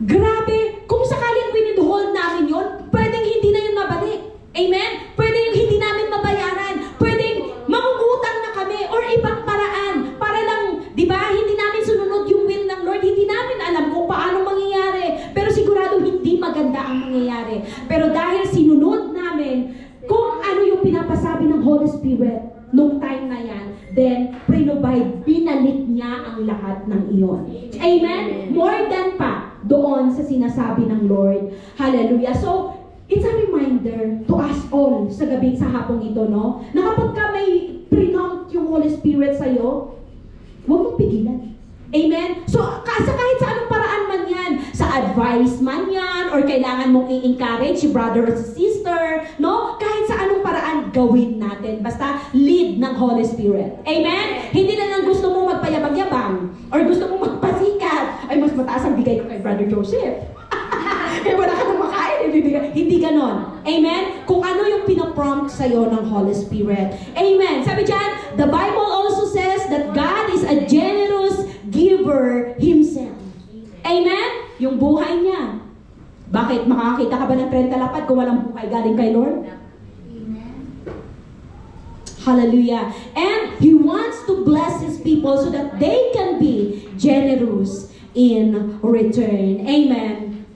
Grabe, kung sakaling winidhold namin yon, pwedeng hindi na yun mabalik. Amen? Pwede yung hindi namin pinapasabi ng Holy Spirit nung time na yan, then binalik niya ang lahat ng iyon. Amen? More than pa doon sa sinasabi ng Lord. Hallelujah. So, it's a reminder to us all sa gabi, sa hapong ito, no? Na kapag ka may pre-prompt yung Holy Spirit sa'yo, huwag mong pigilan. Amen? So, kahit sa anong paraan man yan, sa advice man yan, or kailangan mong i-encourage si brother or si sister, no? Kahit sa anong paraan, gawin natin. Basta, lead ng Holy Spirit. Amen? Hindi na lang gusto mong magpayabang-yabang, or gusto mong magpasikat. Ay, mas mataas ang bigay ko kay Brother Joseph. Kaya wala ka nang makain. Hindi ganon. Amen? Kung ano yung pinaprompt sa'yo ng Holy Spirit. Amen? Sabi dyan, the Bible also says that God is a generous giver Himself. Amen? Yung buhay niya. Bakit? Makakita ka ba ng 30 lapad kung walang buhay galing kay Lord? Amen. Hallelujah. And He wants to bless His people so that they can be generous in return. Amen.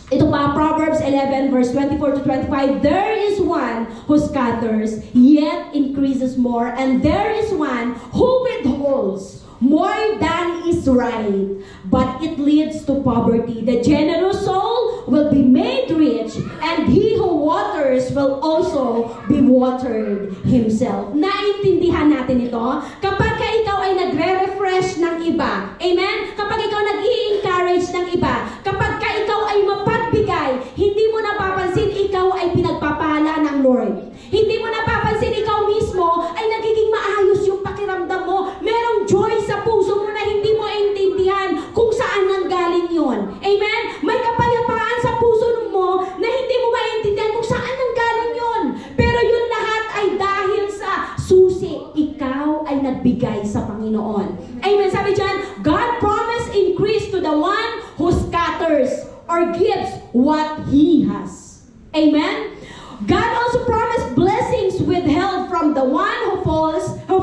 Ito pa, Proverbs 11 verse 24 to 25, there is one who scatters, yet increases more, and there is one who withholds more than is right, but it leads to poverty. The generous soul will be made rich, and he who waters will also be watered himself. Naintindihan natin ito? Kapag ka ikaw ay nagre-refresh ng iba, amen? Kapag ikaw nag-i-encourage ng iba, kapag ka ikaw ay mapagbigay, hindi mo napapansin ikaw ay pinagpapala ng Lord. Hindi mo napapansin ikaw mismo ay nagiging maayos yung pakiramdam mo. Merong joy sa puso mo na hindi mo intindihan kung saan nanggaling yon. Amen? May kapayapaan sa puso mo na hindi mo maintindihan kung saan nanggaling yon. Pero yun lahat ay dahil sa susi. Ikaw ay nagbigay sa Panginoon. Amen? Sabi dyan, God promised increase to the one who scatters or gives what He has. Amen? God also promised blessings withheld from the one who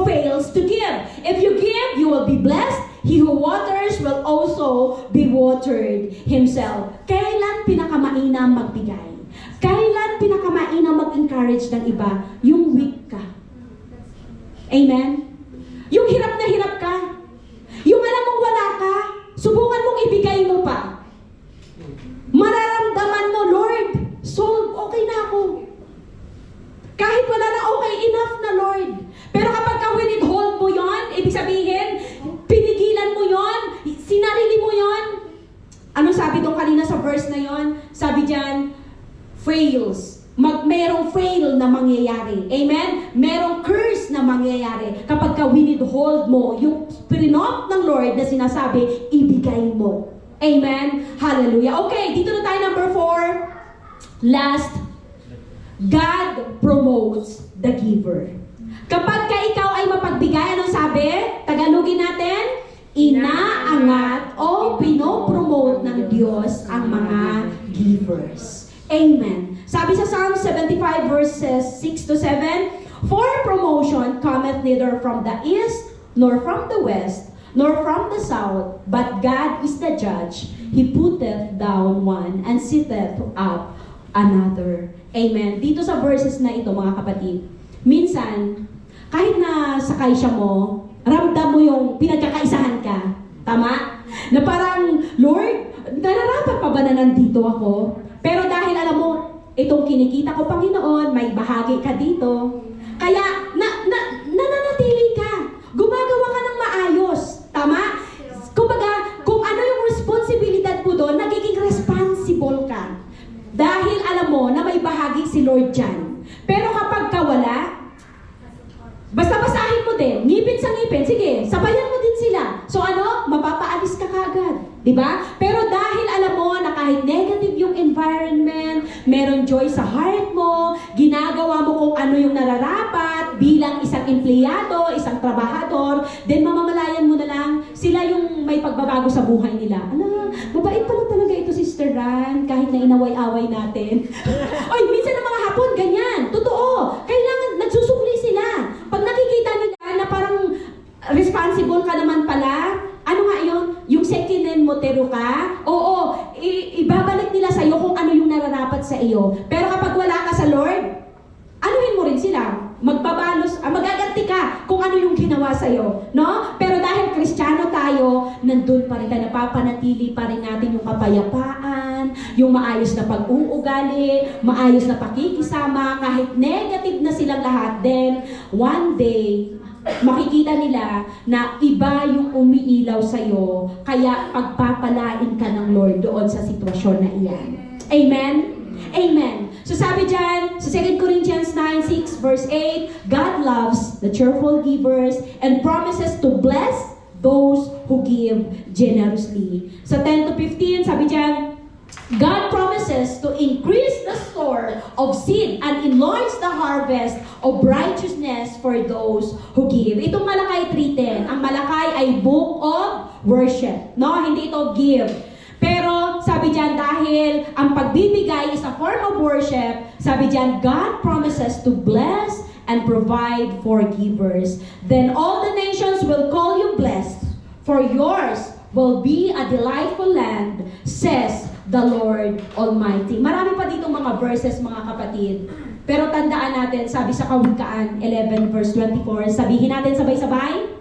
fails to give. If you give, you will be blessed. He who waters will also be watered himself. Kailan pinakamainam magbigay? Kailan pinakamainam mag-encourage ng iba? Yung weak ka. Amen? Yung hirap na hirap ka. Yung alam mong wala ka, subukan mong ibigay mo pa. Mararamdaman mo, Lord, solve, okay na ako. Kahit wala na, okay, enough na, Lord. Pero kapag ka-withhold mo yon, ibig sabihin, pinigilan mo yon, sinarili mo yon. Ano sabi doon kanina sa verse na yon? Sabi diyan, fails. Merong fail na mangyayari. Amen? Merong curse na mangyayari. Kapag ka-withhold mo, yung prinop ng Lord na sinasabi, ibigay mo. Amen? Hallelujah. Okay, dito na tayo number 4. Last, God promotes the giver. Kapag ka ikaw ay mapagbigay, anong sabi? Tagalogin natin, inaangat o pinopromote ng Diyos ang mga givers. Amen. Sabi sa Psalm 75 verses 6 to 7, for promotion cometh neither from the east, nor from the west, nor from the south, but God is the judge. He putteth down one, and sitteth up another. Amen. Dito sa verses na ito, mga kapatid, minsan, kahit na sakay siya mo, ramdam mo yung pinagkakaisahan ka. Tama? Na parang, Lord, nararapat pa ba na nandito ako? Pero dahil alam mo, itong kinikita ko, Panginoon, may bahagi ka dito. Kaya, nananatili ka. Gumagawa ka ng maayos. Tama? Kumbaga, kung ano yung responsibilidad mo doon, nagiging responsible ka. Dahil alam mo na may bahagi si Lord dyan. Pero kapag kawala, basta basahin mo din, ngipin sa ngipin, sige, sabayan mo din sila. So ano, mapapaalis ka kagad. Diba? Pero dahil alam mo na kahit negative yung environment, meron joy sa heart mo, ginagawa mo kung ano yung nararapat bilang isang empleyado, isang trabahador, then mamamalayan mo na lang, sila yung may pagbabago sa buhay nila. Ala, mabait pala talaga ito, Sister Ran, kahit na inaway-away natin. Oy, minsan ng mga hapon, ganyan. Totoo. Kailangan, nagsusukli sila. Pag nakikita nila na parang responsible ka naman pala, ano nga yun? Yung second motero ka? Oo, ibabalik nila sa'yo kung ano yung nararapat sa iyo. Pero kapag wala ka sa Lord, anuhin mo rin sila. ginawa sa'yo, no? Pero dahil Kristiyano tayo, nandun pa rin tayo, napapanatili pa rin natin yung kapayapaan, yung maayos na pag-uugali, maayos na pakikisama, kahit negative na silang lahat. Then, one day, makikita nila na iba yung umiilaw sa'yo, kaya pagpapalain ka ng Lord doon sa sitwasyon na iyan. Amen? Amen. So sabi dyan, sa 2 Corinthians 9:6 verse 8, God loves the cheerful givers and promises to bless those who give generously. Sa 10 to 15, sabi dyan, God promises to increase the store of seed and enlarge the harvest of righteousness for those who give. Itong Malakay 3:10, ang Malakay ay book of worship. No, hindi ito give. Pero sabi diyan, dahil ang pagbibigay is a form of worship, sabi diyan, God promises to bless and provide for givers. Then all the nations will call you blessed, for yours will be a delightful land, says the Lord Almighty. Marami pa dito mga verses, mga kapatid. Pero tandaan natin, sabi sa Kawikaan 11 verse 24, sabihin natin sabay-sabay,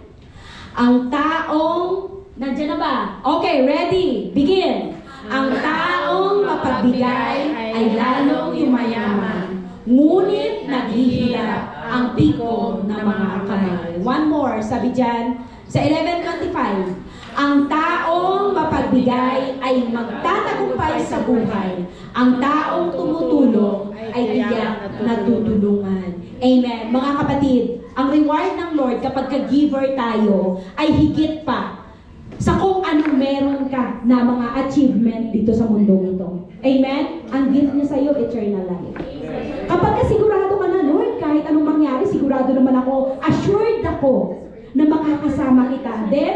ang taong, nandiyan na ba? Okay, ready, begin. Ang taong mapagbigay ay lalong yumayaman, ngunit naghihirap ang piko ng mga kamay. One more, sabi dyan, sa 11:25, ang taong mapagbigay ay magtatagumpay sa buhay. Ang taong tumutulong ay tiyak na tutulungan. Amen. Mga kapatid, ang reward ng Lord kapag ka-giver tayo ay higit pa sa kung anong meron ka na mga achievement dito sa mundong ito. Amen? Ang gift niya sa'yo, eternal life. Kapag sigurado ka na, Lord, kahit anong mangyari, sigurado naman ako, assured ako na makakasama kita. Then,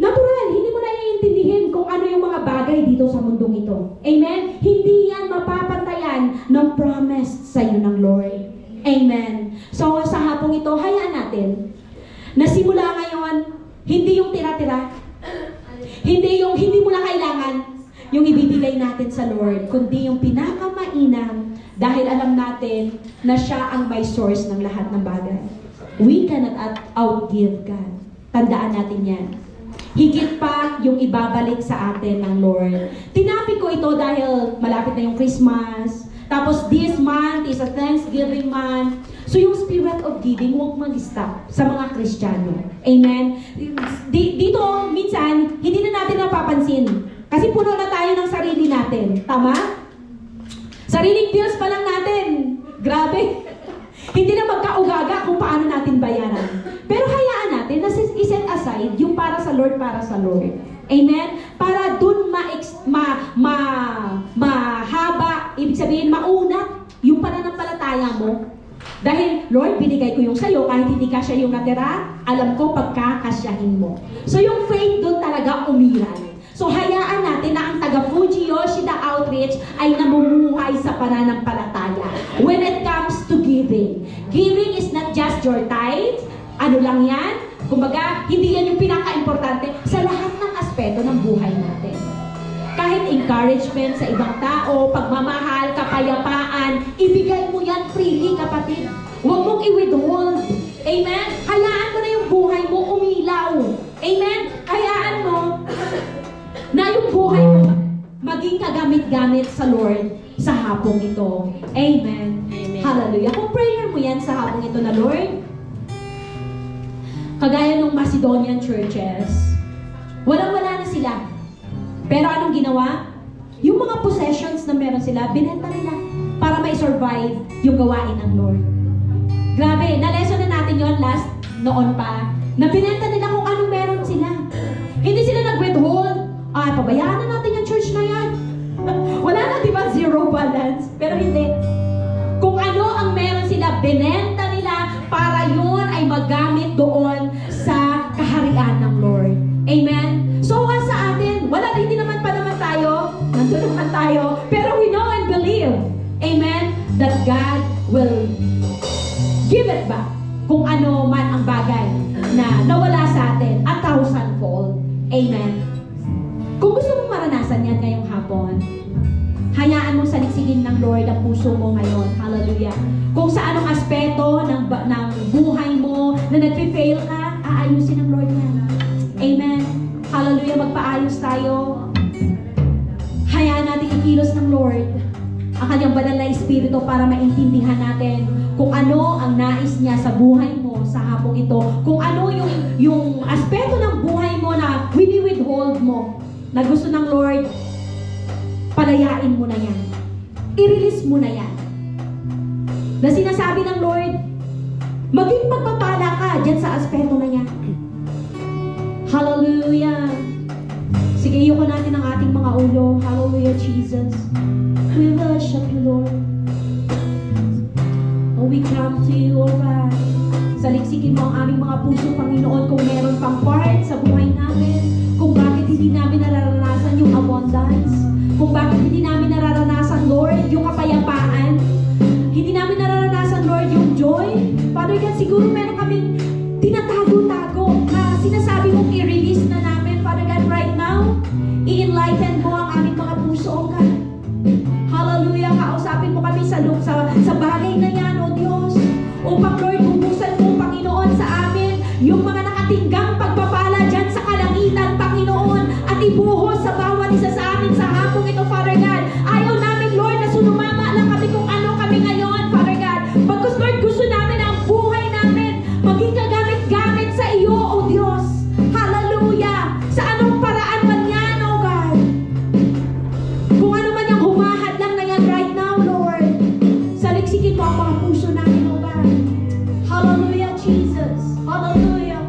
natural, hindi mo na iintindihin kung ano yung mga bagay dito sa mundong ito. Amen? Hindi yan mapapantayan ng promise sa'yo ng Lord. Amen. So, sa hapong ito, hayaan natin na simula ngayon, hindi yung tira-tira, hindi yung hindi mo na kailangan yung ibibigay natin sa Lord, kundi yung pinakamainam dahil alam natin na siya ang may source ng lahat ng bagay. We cannot outgive God. Tandaan natin yan. Higit pa yung ibabalik sa atin ng Lord. Tinapik ko ito dahil malapit na yung Christmas. Tapos this month is a Thanksgiving month. So yung spirit of giving, huwag mag-stop sa mga Kristiyano. Amen? Dito, minsan, hindi na natin napapansin. Kasi puno na tayo ng sarili natin. Tama? Sariling bills pa lang natin. Grabe. Hindi na magkaugaga kung paano natin bayaran. Pero hayaan natin na iset aside yung para sa Lord, para sa Lord. Amen? Para dun mahaba, ibig sabihin, maunat yung pananampalataya mo. Dahil, Lord, binigay ko yung sa'yo, kahit hindi kasya yung natira, alam ko pagkakasyahin mo. So, yung faith doon talaga umiral. So, hayaan natin na ang taga Fuji Yoshida Outreach ay namumuhay sa pananampalataya. When it comes to giving. Giving is not just your tithe. Ano lang yan? Kumbaga, hindi yan yung pinaka-importante sa lahat ng aspeto ng buhay natin. Kahit encouragement sa ibang tao, pagmamahal, kapayapaan, ibigay mo yan freely, kapatid. Huwag mong i-withhold. Amen? Hayaan mo na yung buhay mo umilaw. Amen? Hayaan mo na yung buhay mo maging kagamit-gamit sa Lord sa hapong ito. Amen? Amen. Hallelujah. Kung prayer mo yan sa hapong ito na, Lord, kagaya ng Macedonian churches, walang-wala na sila. Pero anong ginawa? Yung mga possessions na meron sila, binenta nila para may survive yung gawain ng Lord. Grabe, na-lesson na natin yon noon pa, na binenta nila kung anong meron sila. Hindi sila nag-withhold. Pabayaan na natin yung church na yan. Wala na, di ba? Zero balance. Pero hindi. Kung ano ang meron sila, binenta nila para yun ay magamit doon sa kaharian ng Lord. Amen? So, sa atin, hindi naman pa naman tayo, nandun naman tayo, pero we know and believe, amen, that God will give it back kung ano man ang bagay na nawala sa atin, 1,000-fold. Amen. Kung gusto mong maranasan yan ngayong hapon, hayaan mo saliksinin ng Lord ang puso mo ngayon. Hallelujah. Kung sa anong aspeto ng buhay mo na nagpe-fail ka, Espiritu para maintindihan natin kung ano ang nais niya sa buhay mo sa hapong ito. Kung ano yung aspeto ng buhay mo na wini-withhold mo, na gusto ng Lord, palayain mo na yan. I-release mo na yan. Na sinasabi ng Lord, maging magpapala ka dyan sa aspeto na yan. Hallelujah. Sige, iyuko natin ang ating mga ulo. Hallelujah, Jesus. We worship you, Lord. Oh, we come to you, oh God. Saliksikin mo ang aming mga puso, Panginoon, kung meron pang part sa buhay namin, kung bakit hindi namin nararanasan yung abundance, kung bakit hindi namin nararanasan, Lord, yung kapayapaan, hindi namin nararanasan, Lord, yung joy. Father God, siguro meron kaming tinatago-tago na sinasabi mong i-release na namin, Father God, right now. I-enlighten mo ang aming mga puso, oh God. Hallelujah, kausapin mo kami sa bagay na yan, oh Diyos. Upang, Lord, bubusan mo, Panginoon, sa amin yung mga nakatinggang pagpapala dyan sa kalangitan, Panginoon, at ibuhos sa bawat isa sa amin sa hapong ito, Father God. Ayaw namin, Lord, na sunumama lang kami kung ano kami ngayon, Father God. Pagkus, Lord, gusto namin ang buhay namin maging kagamit-gamit sa iyo, O Diyos. Hallelujah! Sa anong paraan man yan, O God. Kung ano man yung humahad lang na yan right now, Lord. Saliksikin mo ang mga puso namin, O God. Hallelujah, Jesus. Hallelujah.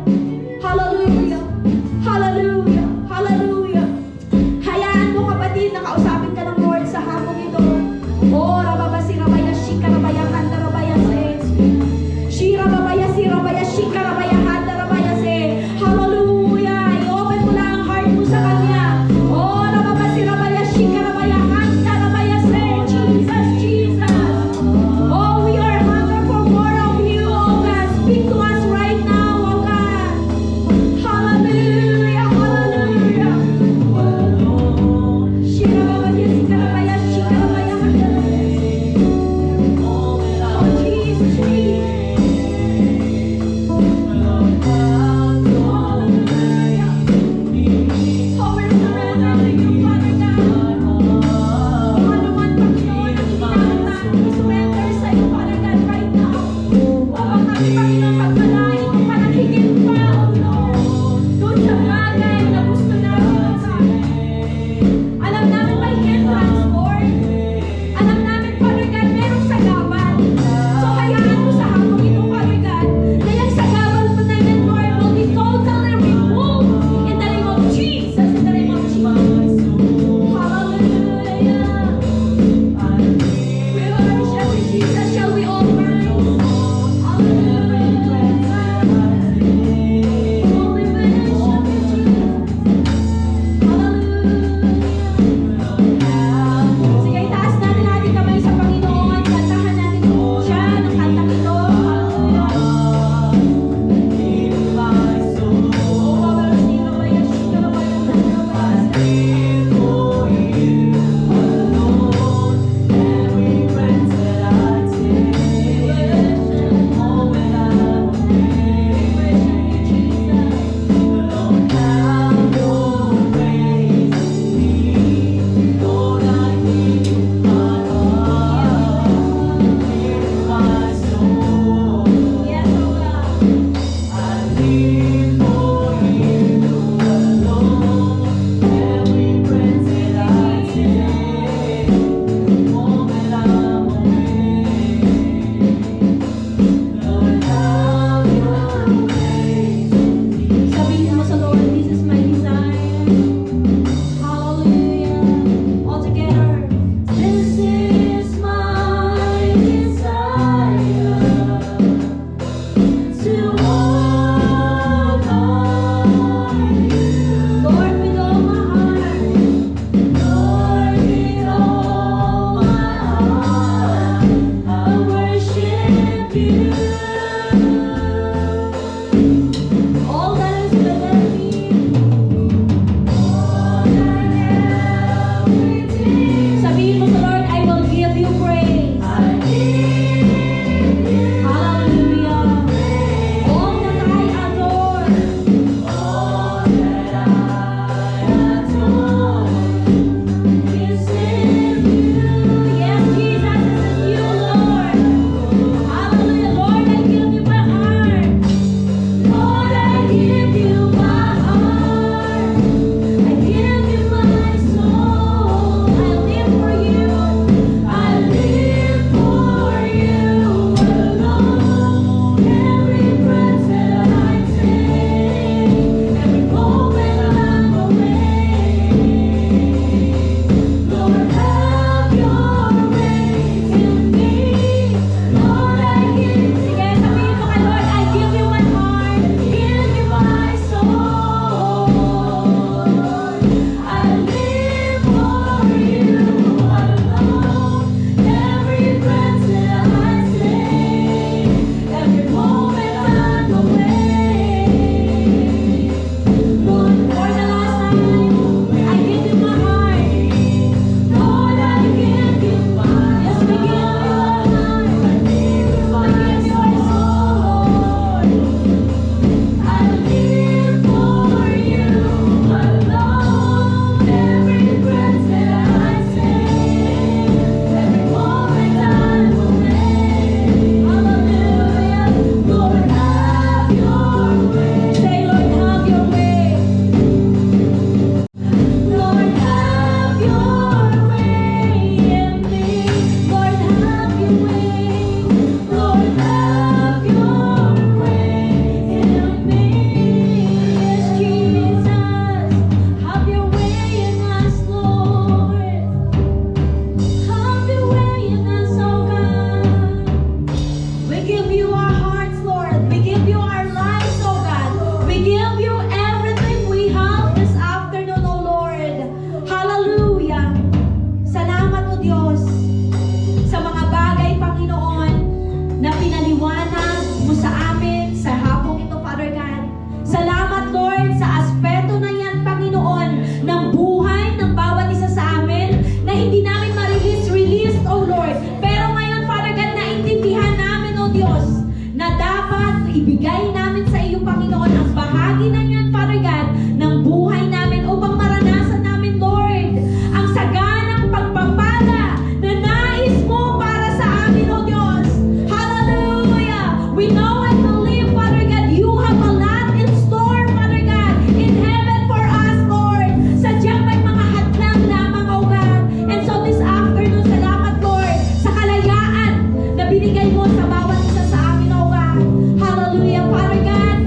ibigay namin sa iyo, Panginoon, ang bahagi na yan, Father God, ng buhay namin upang maranasan namin, Lord, ang saganang pagpapala na nais mo para sa amin, O Diyos. Hallelujah! We know and believe, Father God, you have a lot in store, Father God, in heaven for us, Lord. Sadyang may mga hadlang lamang, O God. And so this afternoon, salamat, Lord, sa kalayaan na binigay mo sa bawat isa sa amin, O God. Hallelujah, Father God.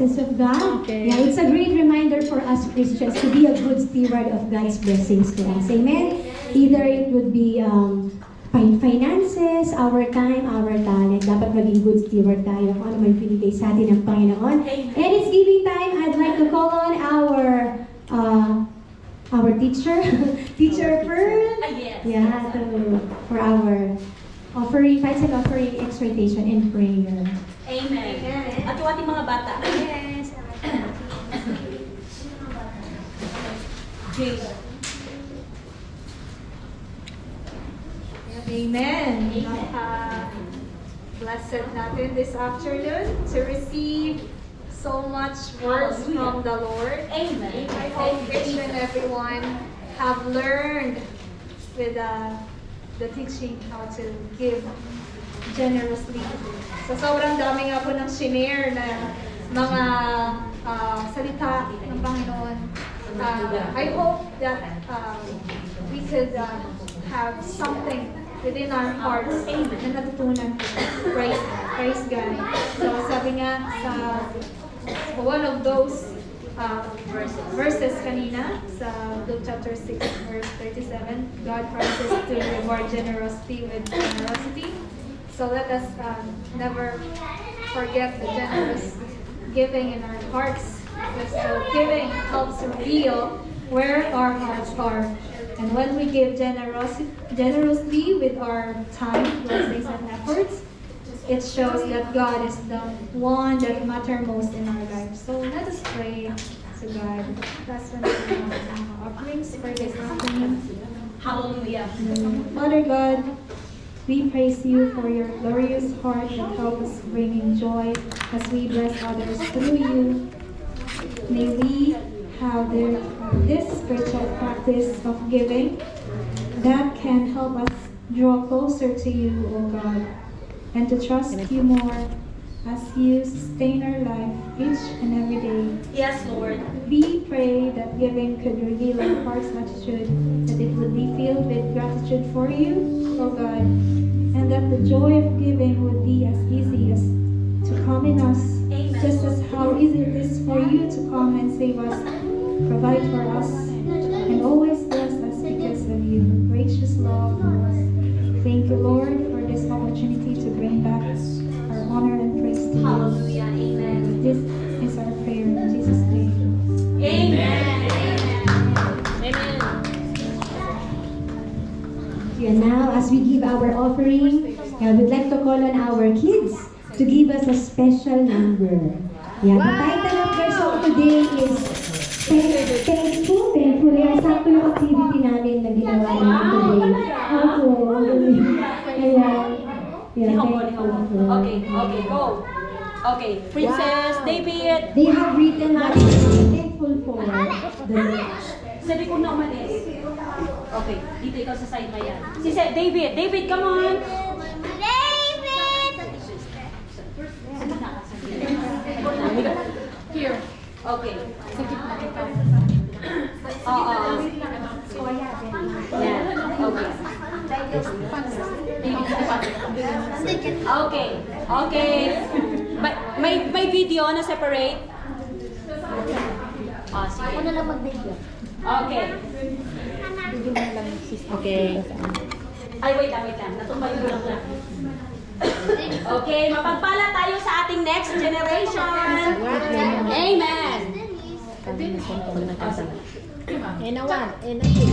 presence of God. Okay. Yeah, it's a great reminder for us Christians to be a good steward of God's blessings to us. Amen? Either it would be finances, our time, our talent. Dapat maging good steward tayo kung ano man pinigay sa atin ng Panginoon. And it's giving time. I'd like to call on our teacher, Teacher Pearl. Yes. Yeah, for our offering, tithes and offering, exhortation, and prayer. Amen. At yung ating mga bata. Yes. James. Amen. Blessed natin this afternoon to receive so much words from the Lord. Amen. I hope each and everyone have learned with the teaching how to give generously. So sobrang dami nga po ng shinare na mga salita ng Panginoon. I hope that we could have something within our hearts na natutunan. Praise God. So sabi nga sa one of those verses kanina sa Luke chapter 6 verse 37, God promises to reward generosity with generosity. So let us never forget the generous giving in our hearts, because giving helps reveal where our hearts are. And when we give generously with our time, blessings, and efforts, it shows that God is the one that matters most in our lives. So let us pray to God. That's when we have offerings for this afternoon. Hallelujah. Father God, we praise you for your glorious heart that helps us bringing joy as we bless others through you. May we have this spiritual practice of giving that can help us draw closer to you, O God, and to trust you more as you sustain our life each and every day. Yes, Lord. We pray that giving could reveal our heart's attitude, that it would be filled with gratitude for you, O God, and that the joy of giving would be as easy as to come in us, Amen. just as how easy it is for you to come and save us, provide for us, and always bless us because of your gracious love for us. Thank you, Lord, for this opportunity to bring back our honor and praise to you. Hallelujah. Amen. This is our prayer in Jesus' name. Amen. Amen. And now, as we give our offering, I would like to call on our kids to give us a special number. Yeah, the title of their song today is Thankful. Thankful. Yan, sakto yung activity namin na ginawa namin today. Ako. Ayan. Yeah, thankful. Okay, go. Okay, Princess David. They have written what is thankful for. Sa likod na umalis. Okay, dito ikaw sa side na yan. Si David. David, come on. Here. Okay. Oo. Yan. Okay. Okay. May video na separate? Sige. Ano lang mag-video? Okay. Okay. Ay, wait lang. Natumbay ko lang. Okay, mapagpala tayo sa ating next generation. Amen. And a one, and a two.